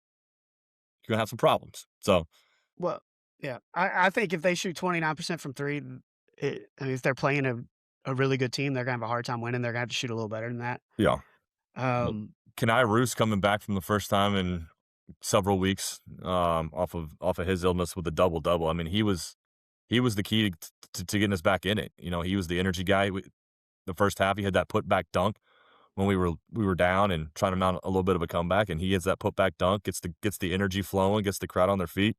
you're gonna have some problems. So Well, yeah, I think if they shoot 29% from 3, I mean, if they're playing a really good team, they're gonna have a hard time winning, they're gonna have to shoot a little better than that. yeah, but Um, Kenai Roos coming back from the first time in several weeks, off of his illness with a double double. I mean, he was the key to getting us back in it. He was the energy guy. The first half, he had that put back dunk when we were down and trying to mount a little bit of a comeback, and he gets that put back dunk, gets the energy flowing, gets the crowd on their feet.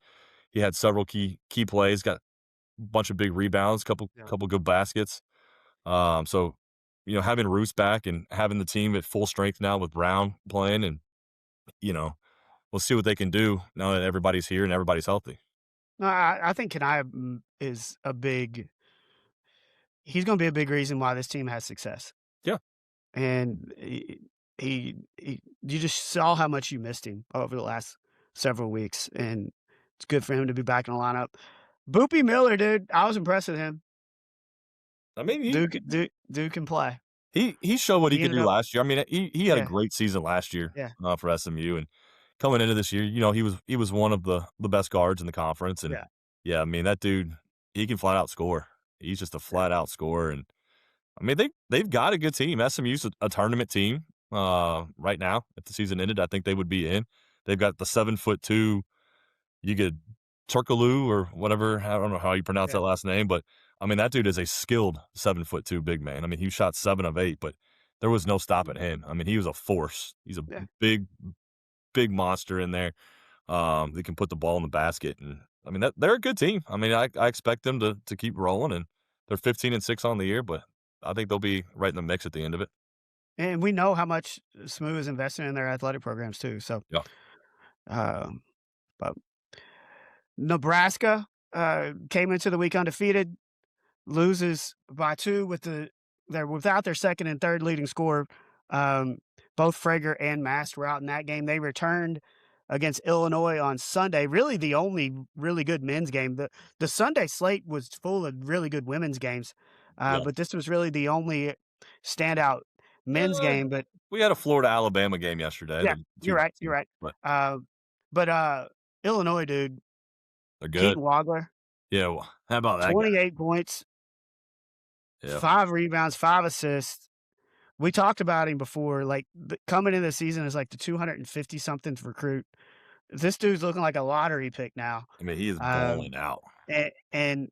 He had several key plays, got a bunch of big rebounds, couple yeah. couple good baskets. So having Roos back and having the team at full strength now with Brown playing, and you know, we'll see what they can do now that everybody's here and everybody's healthy. No, I think Kanaya, is a big he's gonna be a big reason why this team has success. Yeah, And he you just saw how much you missed him over the last several weeks, and it's good for him to be back in the lineup. Boopy Miller, dude, I was impressed with him. I mean Dude can play. he showed what he He could ended do up last year. I mean he had a yeah, great season last year yeah, for SMU, and coming into this year, he was one of the best guards in the conference, and yeah, yeah, I mean that dude, he can flat out score. He's just a yeah, flat out scorer, and I mean they've got a good team. SMU's a tournament team right now. If the season ended, I think they would be in. They've got the 7'2" you get Turkaloo or whatever. I don't know how you pronounce yeah, that last name, but I mean that dude is a skilled 7'2" big man. I mean he shot 7 of 8, but there was no stopping him. I mean he was a force. He's a yeah. big monster in there. They can put the ball in the basket, and I mean they're a good team. I mean I expect them to keep rolling, and they're 15-6 on the year, but I think they'll be right in the mix at the end of it. And we know how much SMU is investing in their athletic programs too, so, Yeah. um, but Nebraska, came into the week undefeated. Loses by 2 they're without their second and third leading scorer. Um, both Frager and Mast were out in that game. They returned against Illinois on Sunday, really the only really good men's game. The Sunday slate was full of really good women's games, Yeah. but this was really the only standout men's Uh, game, but we had a Florida Alabama game yesterday. yeah, The you're two right, best you're teams, right. but Uh, but Illinois, dude, they're good. Keaton Wagler, Yeah. Well, how about that guy? 28 points, Yeah. 5 rebounds, 5 assists. We talked about him before, like, coming into the season as, like, the 250 something recruit. This dude's looking like a lottery pick now, I mean he is um, balling out. and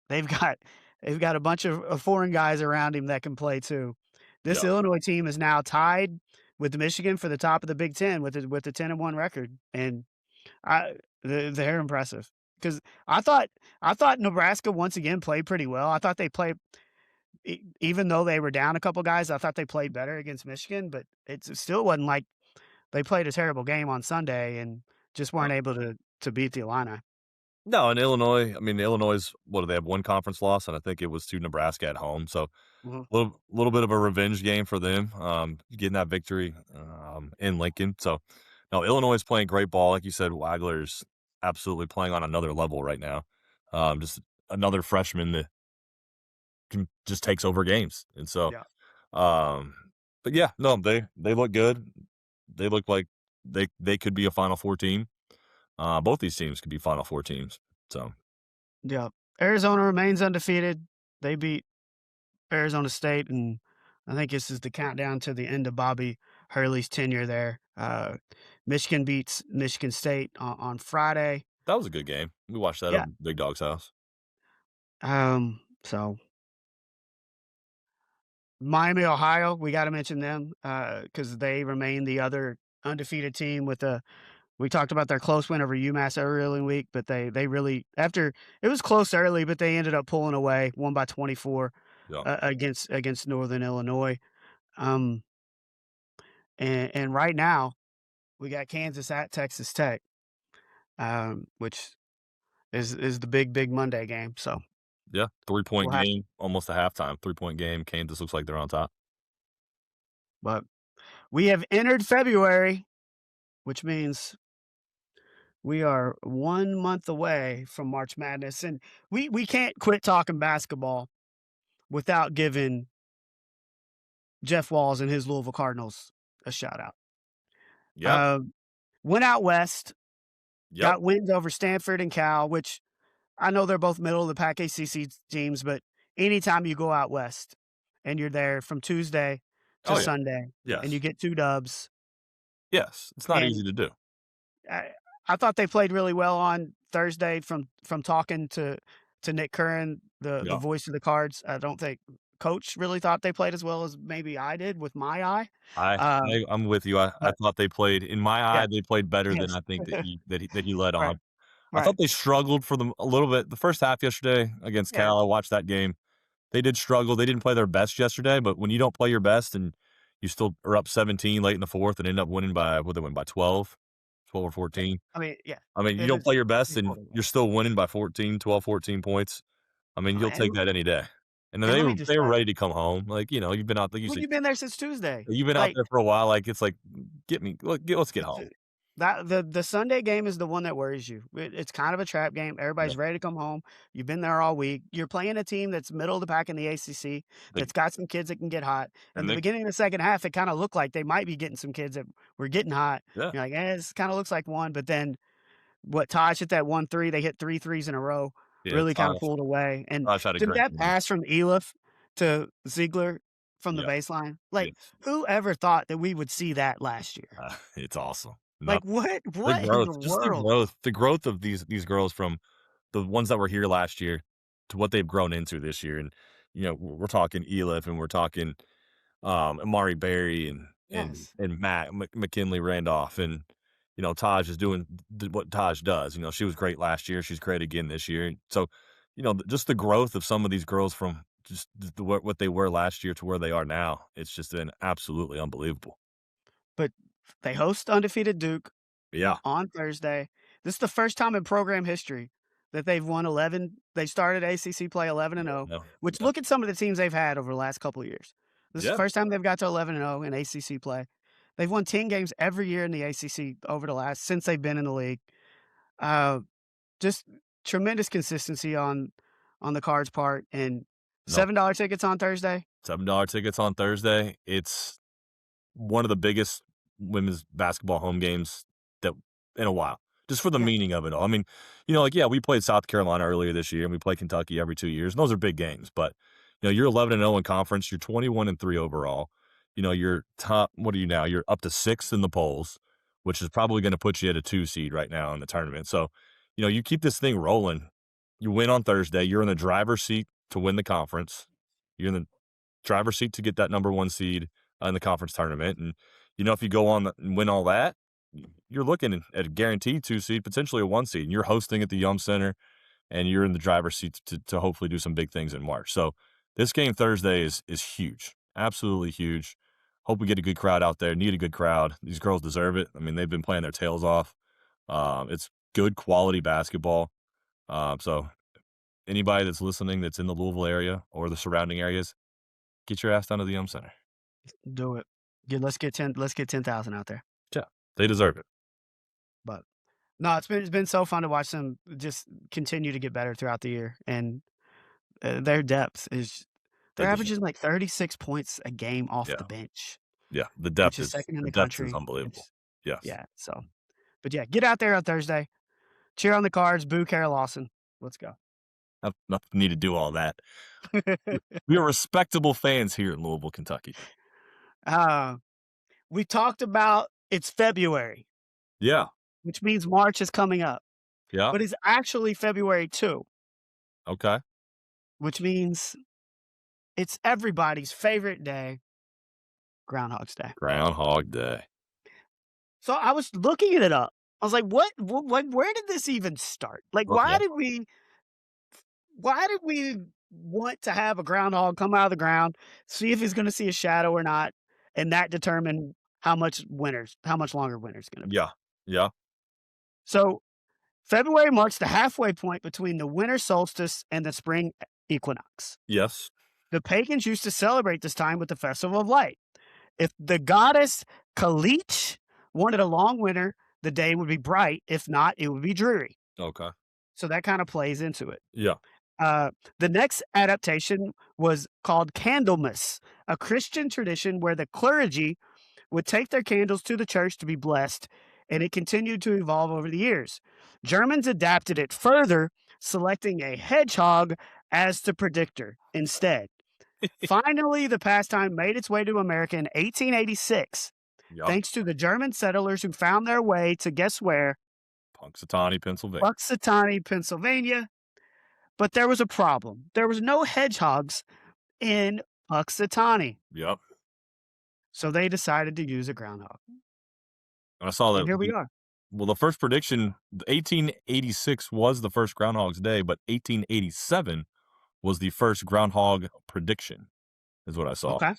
they've got they've got a bunch of foreign guys around him that can play too. This Yeah. Illinois team is now tied with Michigan for the top of the Big Ten with the 10-1 record, and they're impressive. Because I thought Nebraska once again played pretty well. I thought they played even though they were down a couple guys, I thought they played better against Michigan, but it still wasn't like they played a terrible game on Sunday and just weren't able to beat the Illini. No, in Illinois, I mean, Illinois, what do they have? One conference loss, and I think it was to Nebraska at home. So Mhm. little bit of a revenge game for them, getting that victory in Lincoln. So no, Illinois is playing great ball, like you said. Wagler's absolutely playing on another level right now. Just another freshman that can just takes over games, and so Yeah. um, but yeah, no, they look good. they look like they could be a Final Four team. Both these teams could be Final Four teams. So Yeah. Arizona remains undefeated. They beat Arizona State, and I think this is the countdown to the end of Bobby Hurley's tenure there. Michigan beats Michigan State on Friday. that was a good game. We watched that Yeah. over Big Dog's house. So Miami, Ohio, we got to mention them because they remain the other undefeated team with a. We talked about their close win over UMass early in the week, but they really after it was close early, but they ended up pulling away, won by 24 Yeah. against Northern Illinois. Um, and right now we got Kansas at Texas Tech, which is the big Monday game. So Yeah. 3-point we'll have, game, almost a halftime. 3-point game. Kansas looks like they're on top. but we have entered February, which means we are 1 month away from March Madness, and we can't quit talking basketball without giving Jeff Walls and his Louisville Cardinals a shout out. Yep. Went out west, Yep. got wins over Stanford and Cal, which I know they're both middle of the pack ACC teams, but anytime you go out west and you're there from Tuesday to Oh yeah. Sunday and you Yes. get 2 dubs, Yes. It's not and easy to do. I I thought they played really well on Thursday from talking to Nick Curran, the Yeah. voice of the Cards. I don't think coach really thought they played as well as maybe I did with my eye. I Uh, I'm with you. I but thought they played in my yeah, eye, they played better than yes. I think that he led Right, on. I right. thought they struggled for them a little bit. The first half yesterday against Yeah, Cal, I watched that game. They did struggle. They didn't play their best yesterday, but when you don't play your best and you still are up 17 late in the 4th and end up winning by what they win by 12, 12 or yeah. 14. I mean, yeah, I mean, you it don't is play your best pretty and cool. you're still winning by 14, 12, 14 points. I mean, you'll take And that any day. And then and they let were me just they were say, ready to come home. Like, you've been out like you well, said, you've been there since Tuesday. you've been out Like, there for a while. Like, it's like, let's get home. th that the Sunday game is the one that worries you. It's kind of a trap game. Yeah. Everybody's ready to come home. You've been there all week. You're playing a team that's middle of the pack in the ACC, They that's got some kids that can get hot. In and the they beginning of the second half, it kinda looked like they might be getting some kids that were getting hot. yeah. You're like, "Eh, this kinda looks like one," but then what Taj hit that 1 3, they hit 3 threes in a row, Yeah, really kinda pulled away, and Tosh had a then great that game. pass from Elif to Ziegler from the Yeah. baseline, like, Yes. who ever thought that we would see that last year? It's awesome. Like, Not the what in growth, the just world? the growth of these girls from the ones that were here last year to what they've grown into this year, and, we're talking Elif and we're talking, Amari Berry and Yes, Matt McKinley Randolph, and, Taj is doing what Taj does. She was great last year. She's great again this year. So, just the growth of some of these girls from just what they were last year to where they are now, it's just been absolutely unbelievable. but they host undefeated Duke Yeah. on Thursday. This is the first time in program history that they've won 11. They started ACC play 11 and Yeah. 0, No. which Yeah. look at some of the teams they've had over the last couple of years. This is the Yeah. first time they've got to 11 and 0 in ACC play. They've won 10 games every year in the ACC over the last since they've been in the league. Uh, just tremendous consistency on the Cards' part, and No. $7 tickets on Thursday. $7 tickets on Thursday. It's one of the biggest women's basketball home games that in a while, just for the Yeah, meaning of it all. I mean, yeah, we played South Carolina earlier this year, and we play Kentucky every 2 years, and those are big games, but, you're 11 and 0 in conference, you're 21 and 3 overall. You're top what are you now? You're up to 6th in the polls, which is probably gonna put you at a 2 seed right now in the tournament. So, you keep this thing rolling. You win on Thursday, you're in the driver's seat to win the conference. You're in the driver's seat to get that number 1 seed in the conference tournament, and, if you go on and win all that, you're looking at a guaranteed 2 seed, potentially a 1 seed, and you're hosting at the Yum Center, and you're in the driver's seat to hopefully do some big things in March. So this game Thursday is huge, absolutely huge. Hope we get a good crowd out there. Need a good crowd. These girls deserve it. I mean, they've been playing their tails off. It's good quality basketball. So anybody that's listening that's in the Louisville area or the surrounding areas, get your ass down to the Yum Center. do it. Let's get 10,000 out there. Yeah, they deserve it. But no, it's been so fun to watch them just continue to get better throughout the year, and their depth is They they're deserve averaging like 36 points a game it. off the Yeah, bench. Yeah, which is second in the the depth is country. unbelievable. It's Yes. yeah, so but yeah, get out there on Thursday, cheer on the Cards, boo Kara Lawson. Let's go. Nothing need to do all that. We are respectable fans here in Louisville, Kentucky. Uh, we talked about it's February, Yeah. which means March is coming up, Yeah. but it's actually February 2, Okay. which means it's everybody's favorite day, Groundhog's Day. Groundhog Day. So I was looking it up. I was like, what where did this even start? Like, Okay. why did we want to have a groundhog come out of the ground, see if he's gonna see a shadow or not, and that determine how much longer winter's gonna be? Yeah. Yeah. So February marks the halfway point between the winter solstice and the spring equinox. Yes. The pagans used to celebrate this time with the Festival of Light. If the goddess Kalich wanted a long winter, the day would be bright. If not, it would be dreary. Okay. So that kind of plays into it. Yeah. The next adaptation was called Candlemas, a Christian tradition where the clergy would take their candles to the church to be blessed, and it continued to evolve over the years. Germans adapted it further, selecting a hedgehog as the predictor instead. Finally, the pastime made its way to America in 1886, Yeah. thanks to the German settlers who found their way to guess where? Punxsutawney, Pennsylvania. Punxsutawney, Pennsylvania. But there was a problem. There was no hedgehogs in Punxsutawney. Yep. So they decided to use a groundhog. And I saw that. And here we are. Well, the first prediction, 1886 was the first Groundhog's Day, but 1887 was the first groundhog prediction, is what I saw. Okay.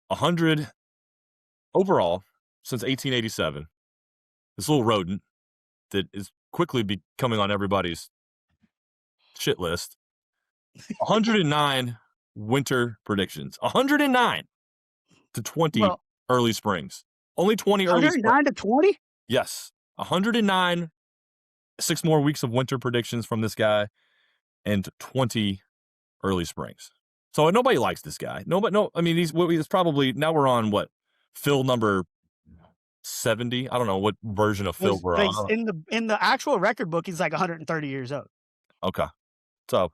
100 overall since 1887. This little rodent that is quickly becoming on everybody's shit list. 109 winter predictions. 109 to 20 Well, early springs. Only 20 early springs. 109 to 20? Yes. 109, 6 more weeks of winter predictions from this guy, and 20 early springs. So nobody likes this guy. I mean, he's probably, now we're on what? Phil number 70? I don't know what version of Phil we're on. In the actual record book, he's like 130 years old. Okay. So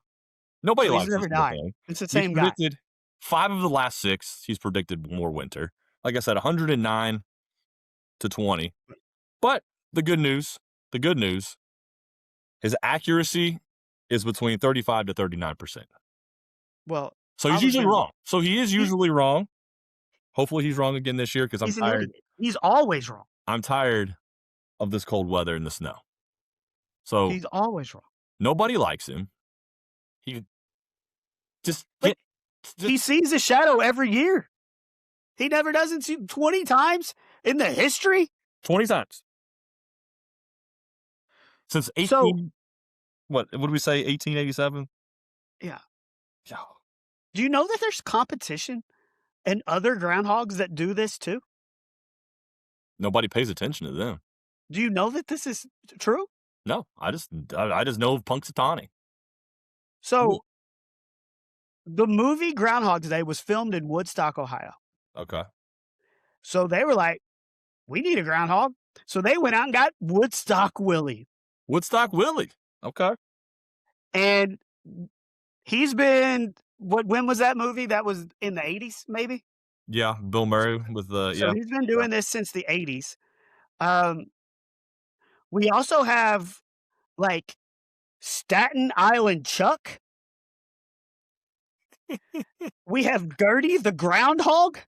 nobody So likes he's never this died. thing. It's the He's same guy. predicted 5 of the last 6. He's predicted more winter. Like I said, 109 to 20. But the good news, his accuracy is between 35 to 39%. Well, So he's usually wrong. So he is usually wrong. Hopefully he's wrong again this year because I'm he's an tired. idiot. He's always wrong. I'm tired of this cold weather and the snow. So He's always wrong. nobody likes him. He just But he sees a shadow every year. He never doesn't see 20 times in the history. 20 times. Since 18, So, what did we say, 1887? yeah. Yeah. Do you know that there's competition and other groundhogs that do this too? Nobody pays attention to them. Do you know that this is true? No, I just know of Punxsutawney. So, the movie Groundhog's Day was filmed in Woodstock, Ohio. Okay. So they were like, we need a groundhog. So they went out and got Woodstock Willie. Woodstock Willie. Okay. And he's been, when was that movie? That was in the 80s, maybe? Yeah, Bill Murray with the, So yeah. he's been doing this since the 80s. We also have like Staten Island Chuck. We have Gertie the Groundhog.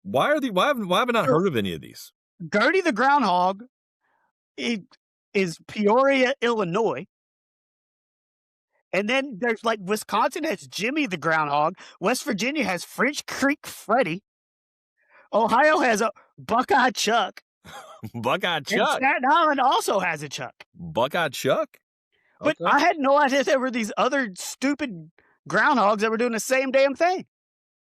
Why haven't I heard of any of these? Gertie the Groundhog is Peoria, Illinois. And then there's like Wisconsin has Jimmy the Groundhog. West Virginia has French Creek Freddy. Ohio has a Buckeye Chuck. Buckeye And Chuck. Staten Island also has a Chuck. Buckeye Chuck. But Okay. I had no idea there were these other stupid groundhogs that were doing the same damn thing.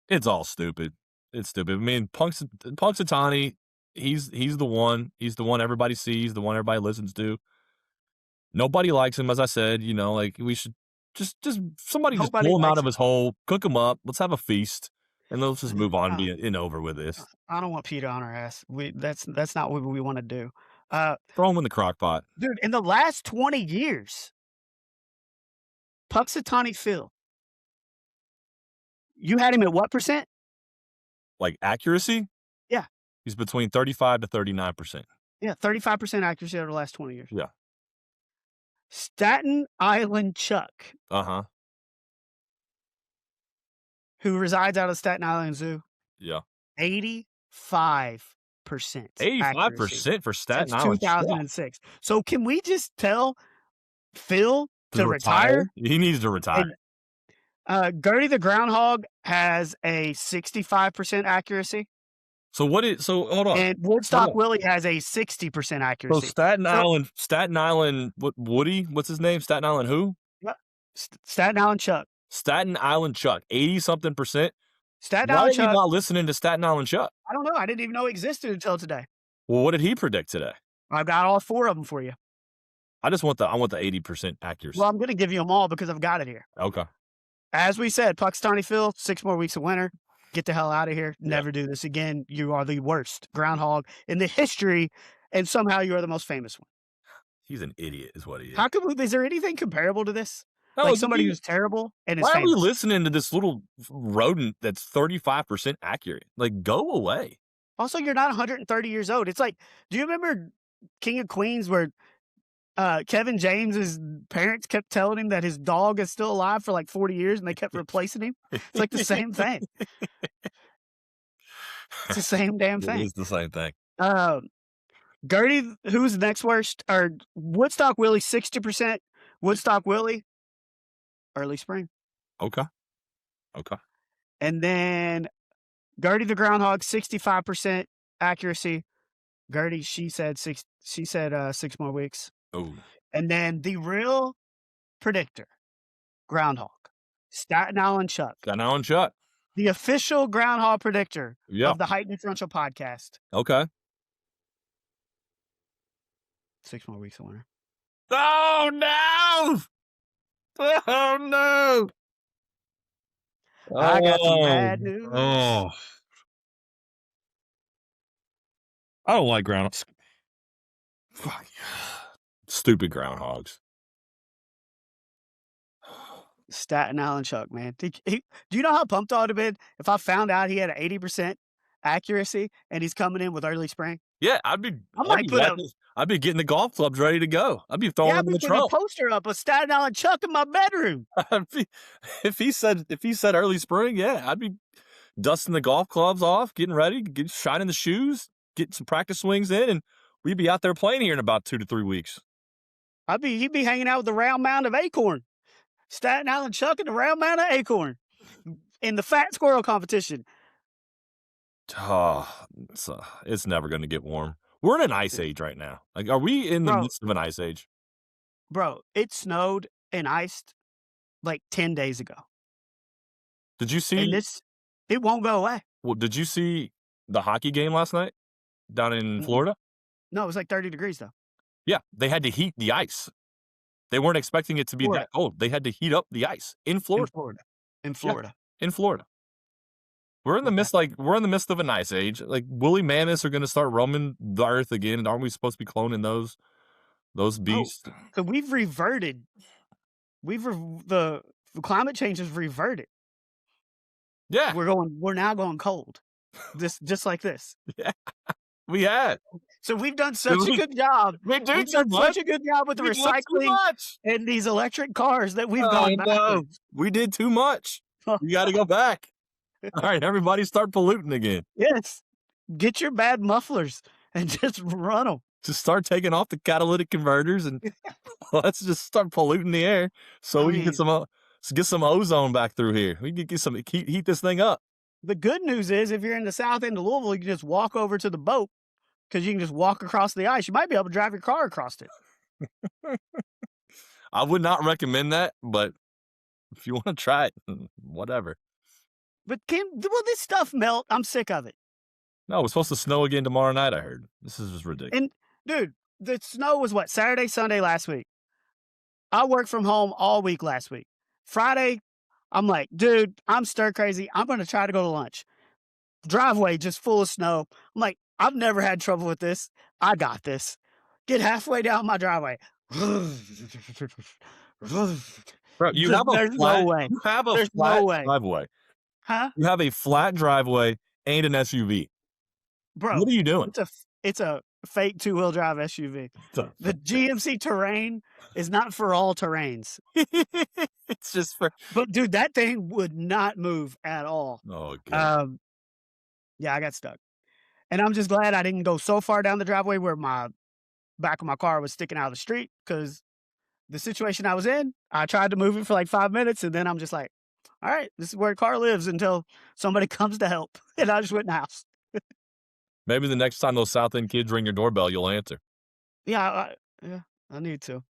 It's all stupid. It's stupid. I mean, Punxsutawney, he's the one. He's the one everybody sees, the one everybody listens to. Nobody likes him, as I said. You know, like we should just somebody just Nobody pull him out likes of his hole, cook him up. Let's have a feast. And let's just move on and over with this. I don't want Peter on our ass. That's not what we wanna do. Uh, Throw him in the crock pot. Dude, in the last 20 years, Punxsutawney Phil, you had him at what percent? Like accuracy? Yeah. He's between 35 to 39%. Yeah, 35% accuracy over the last 20 years. Yeah. Staten Island Chuck, Uh-huh. who resides out of Staten Island Zoo, Yeah. 85% accuracy 85% for Staten since Island Chuck. 2006. So can we just tell Phil To to retire? He needs to retire. And Gertie the Groundhog has a 65% accuracy, So hold on. and Woodstock Willie has a 60% So accuracy. Staten Island, Woody, what's his name? Staten Island who? Staten Island Chuck. Staten Island Chuck, 80-something percent. Staten Why are Island you Chuck. not listening to Staten Island Chuck? I don't know. I didn't even know it existed until today. Well, what did he predict today? I've got all 4 of them for you. I want the 80% accuracy. Well, I'm going to give you them all because I've got it here. Okay. As we said, Punxsutawney Phil, 6 more weeks of winter. Get the hell out of here. Never do this again. You are the worst groundhog in the history, and somehow you are the most famous one. He's an idiot is what he is. How come? Is there anything comparable to this? No, Like somebody who's terrible and is why are we famous. listening to this little rodent that's 35% accurate? Like, go away. Also, you're not 130 years old. It's like, do you remember King of Queens where Kevin James's parents kept telling him that his dog is still alive for like 40 years and they kept replacing him? It's like the same thing. It's the same damn It thing. is the same thing. Gertie, who's the next worst? Or Woodstock Willie, 60%. Woodstock Willie, early spring. Okay. And then Gertie the Groundhog, 65% accuracy. Gertie, she said 6 more weeks. Oh. And then the real predictor, Groundhog, Staten Island Chuck. Staten Island Chuck. The official Groundhog predictor Yeah. of the Height Differential podcast. Okay. 6 more weeks of winter. Oh, no! Oh, no! I got some bad news. Oh. I don't like groundhogs. Fuck. Stupid groundhogs. Staten Island Chuck, man. Do you know how pumped I would have been if I found out he had an 80% accuracy and he's coming in with early spring? Yeah, I'd be getting the golf clubs ready to go. I'd be throwing them in the putting a trunk. poster up of Staten Island Chuck in my bedroom. If he said early spring, yeah, I'd be dusting the golf clubs off, getting ready, shining the shoes, getting some practice swings in, and we'd be out there playing here in about 2 to 3 weeks. He'd be hanging out with the round mound of acorn. Staten Island Chuck and the round mound of acorn in the fat squirrel competition. Oh, it's never going to get warm. We're in an ice age right now. Like, are we in the midst of an ice age? Bro, it snowed and iced like 10 days ago. Did you see? And it won't go away. Well, did you see the hockey game last night down in Florida? No, it was like 30 degrees though. Yeah, they had to heat the ice. They weren't expecting it to be that cold. They had to heat up the ice in Florida. In Florida. Yeah, in Florida. We're in the midst of an ice age. Like, woolly mammoths are going to start roaming the earth again. And aren't we supposed to be cloning those beasts? So we've reverted. The climate change has reverted. Yeah, we're now going cold. Just like this. Yeah, we had. So we've done such a good job. We've done such a good job with the recycling and these electric cars that we've gone backwards. We did too much. You got to go back. All right, everybody start polluting again. Yes. Get your bad mufflers and just run them. Just start taking off the catalytic converters and let's just start polluting the air so we can get some ozone back through here. We can get some heat this thing up. The good news is if you're in the south end of Louisville, you can just walk over to the boat because you can just walk across the ice. You might be able to drive your car across it. I would not recommend that, but if you want to try it, whatever. But will this stuff melt? I'm sick of it. No, it's supposed to snow again tomorrow night, I heard. This is just ridiculous. And, dude, the snow was what? Saturday, Sunday last week. I worked from home all week last week. Friday, I'm like, dude, I'm stir crazy. I'm gonna try to go to lunch. Driveway just full of snow. I'm like, I've never had trouble with this. I got this. Get halfway down my driveway. Bro, Just there's no way. you have a There's no flat way. driveway. Huh? You have a flat driveway and an SUV. What Bro, are you doing? it's a fake two-wheel drive SUV. The The GMC Terrain is not for all terrains. It's just for But dude, that thing would not move at all. oh god. Yeah, I got stuck. And I'm just glad I didn't go so far down the driveway where my back of my car was sticking out of the street because the situation I was in, I tried to move it for like 5 minutes and then I'm just like, all right, this is where the car lives until somebody comes to help. And I just went in the house. Maybe the next time those South End kids ring your doorbell, you'll answer. Yeah, I need to.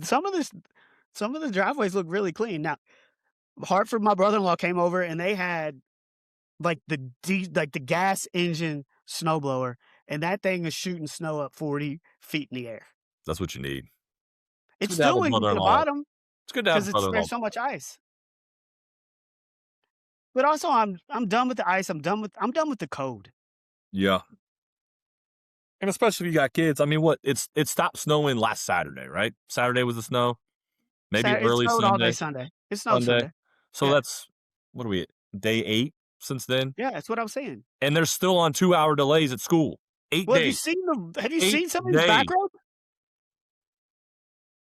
Some of the driveways look really clean. Now, Hartford, my brother-in-law came over and they had like like the gas engine snowblower, and that thing is shooting snow up 40 feet in the air. That's what you need. It's Good to have still a wouldn't get to the brother-in-law. bottom It's good to have a because brother-in-law. there's so much ice. But also, I'm done with the ice. I'm done with the code. Yeah. And especially if you got kids. I mean, what it stopped snowing last Saturday, right? Saturday was the snow. Maybe It early snowed all day Sunday. Sunday. It snowed Sunday. Sunday. So Yeah, that's what are we at? Day 8 since then? yeah, that's what I'm saying. And they're still on 2-hour delays at school. 8 Well, days. have you 8 seen some of these back days. roads?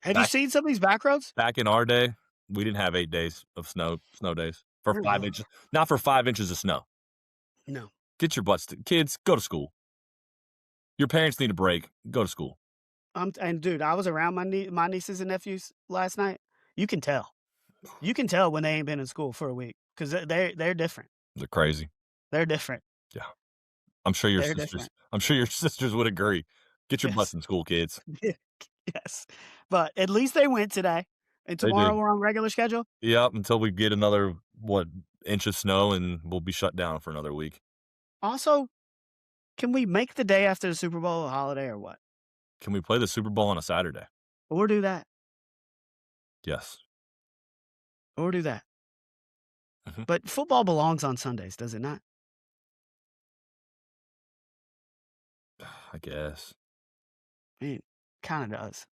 Have you Back seen some of these back roads? back in our day, we didn't have 8 days of snow days for 5 Ugh. inches. Not for 5 inches of snow. No. Get your butts to kids, go to school. Your parents need a break. Go to school. And dude, I was around my nieces and nephews last night. You can tell. You can tell when they ain't been in school for a week because they're different. They're crazy. They're different. Yeah. I'm sure your They're sisters different. I'm sure your sisters would agree. Get your butts Yes. in school, kids. Yes. But at least they went today. And They tomorrow did. we're on regular schedule. Yep, until we get another, what, inch of snow, and we'll be shut down for another week. Also, can we make the day after the Super Bowl a holiday or what? Can we play the Super Bowl on a Saturday? Or do that. Yes. Or do that. Mhm. But football belongs on Sundays, does it not? I guess. I mean, kind of does.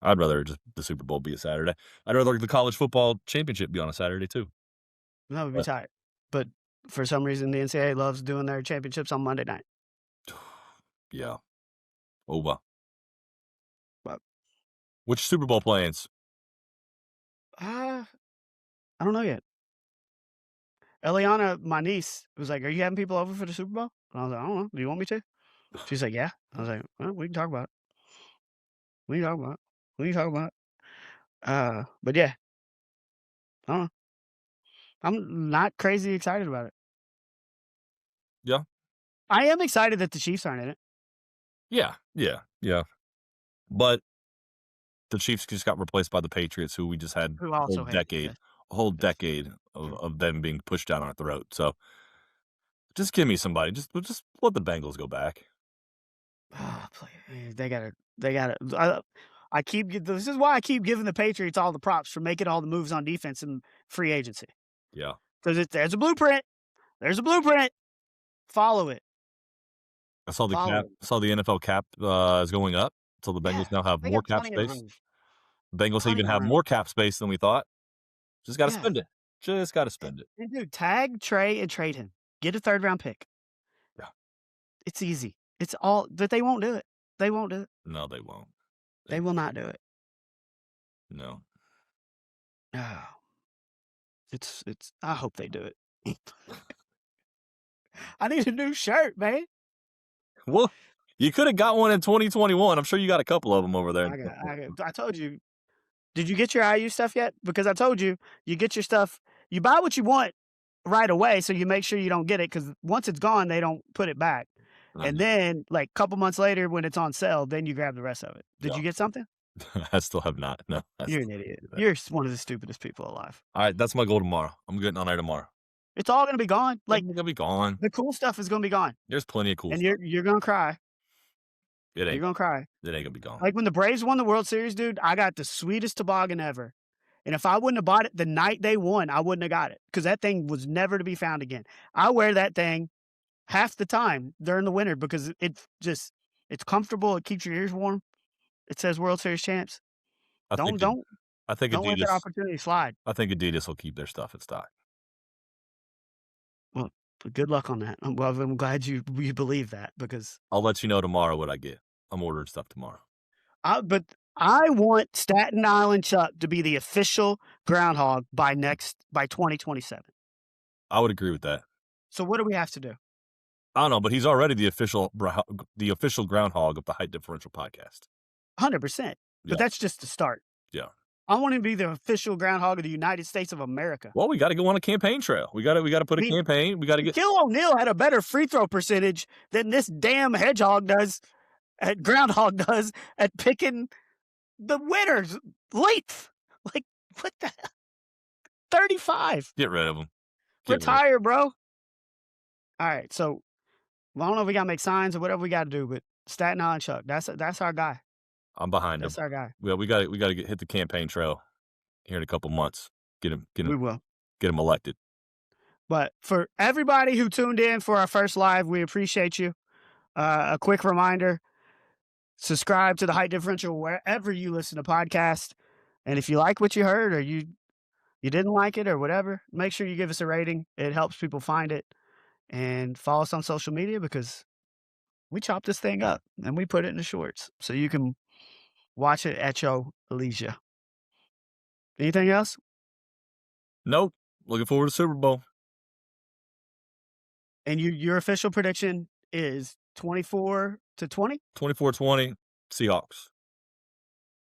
I'd rather just the Super Bowl be a Saturday. I'd rather the college football championship be on a Saturday too. That would be But tight. But for some reason, the NCAA loves doing their championships on Monday night. yeah. Over. But Which Super Bowl plans? I don't know yet. Eliana, my niece, was like, "Are you having people over for the Super Bowl?" And I was like, "I don't know. Do you want me to?" She's like, "Yeah." I was like, "Well, we can talk about it. We can talk about it. We can talk about it." But yeah, I don't know. I'm not crazy excited about it. Yeah. I am excited that the Chiefs aren't in it. Yeah. Yeah. Yeah. But the Chiefs just got replaced by the Patriots, who we just had Who a whole also hate decade, yes, a whole yes. decade of them being pushed down our throat. So just give me somebody. Just let the Bengals go back. They gotta. This is why I keep giving the Patriots all the props for making all the moves on defense and free agency Yeah. because there's a blueprint. There's a blueprint. Follow it. I saw the Follow cap. it. Saw the NFL cap is going up. So the Yeah, Bengals now have they more got cap plenty of space. room. The Bengals Plenty even of have room. more cap space than we thought. Just got to Yeah, spend it. Just got to spend it. and dude, tag Trey and trade him. Get a 3rd round pick. Yeah. It's easy. It's all, but they won't do it. They won't do it. No, they won't. They will not do it. No. Oh, it's. I hope they do it. I need a new shirt, man. Well, you could have got one in 2021. I'm sure you got a couple of them over there. I told you. Did you get your IU stuff yet? Because I told you, you get your stuff. You buy what you want right away, so you make sure you don't get it. Because once it's gone, they don't put it back. And then, like a couple months later, when it's on sale, then you grab the rest of it. Did Yeah. you get something? I still have not. No. You're an idiot. You're one of the stupidest people alive. All right, that's my goal tomorrow. I'm getting on there tomorrow. It's all gonna be gone. Like It's gonna be gone. the cool stuff is gonna be gone, There's plenty of cool and stuff. you're gonna cry. It You're ain't. gonna cry. It ain't gonna be gone. Like when the Braves won the World Series, dude, I got the sweetest toboggan ever. And if I wouldn't have bought it the night they won, I wouldn't have got it because that thing was never to be found again. I wear that thing half the time during the winter because it's comfortable. It keeps your ears warm. It says World Series champs. I Don't think let that Adidas. opportunity slide. I think Adidas will keep their stuff in stock. Well, good luck on that. I'm glad you believe that because I'll let you know tomorrow what I get. I'm ordering stuff tomorrow. but I want Staten Island Chuck to be the official groundhog by 2027. I would agree with that. So what do we have to do? I don't know, but he's already the official groundhog of the Height Differential podcast. 100%. Yeah. But that's just the start. Yeah. I want him to be the official groundhog of the United States of America. Well, we got to go on a campaign trail. We got to put a campaign. We got to get. Gil O'Neill had a better free throw percentage than this damn groundhog does at picking the winners length. Like, what the hell? 35. Get rid of him. Retire, bro. All right, so I don't know if we got to make signs or whatever we got to do, but Staten Island Chuck, that's our guy. I'm behind him. That's our guy. Well, we got to hit the campaign trail here in a couple months. Get him. We will get him elected. But for everybody who tuned in for our first live, we appreciate you. A quick reminder: subscribe to the Height Differential wherever you listen to podcasts. And if you like what you heard or you didn't like it or whatever, make sure you give us a rating. It helps people find it. And follow us on social media because we chop this thing up and we put it in the shorts so you can watch it at your leisure. Anything else? Nope. Looking forward to Super Bowl. And your official prediction is 24-20? 24-20 Seahawks.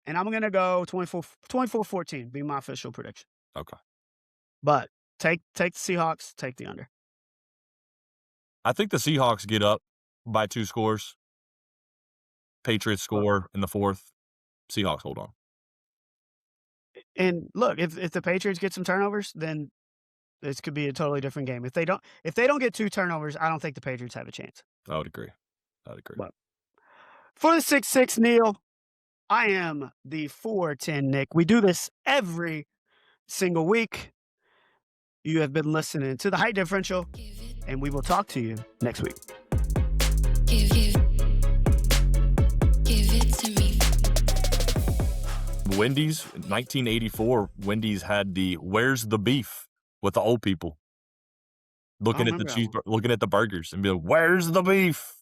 And I'm going to go 24-14 be my official prediction. Okay. But take the Seahawks, take the under. I think the Seahawks get up by 2 scores. Patriots score in the 4th. Seahawks hold on. And look, if the Patriots get some turnovers, then this could be a totally different game. If they don't get 2 turnovers, I don't think the Patriots have a chance. I would agree. But for the 6'6" Neil, I am the 4'10" Nick. We do this every single week. You have been listening to the Height Differential, and we will talk to you next week. Give it to me. Wendy's, 1984, Wendy's had the "Where's the beef?" with the old people looking at the burgers and be like, "Where's the beef?"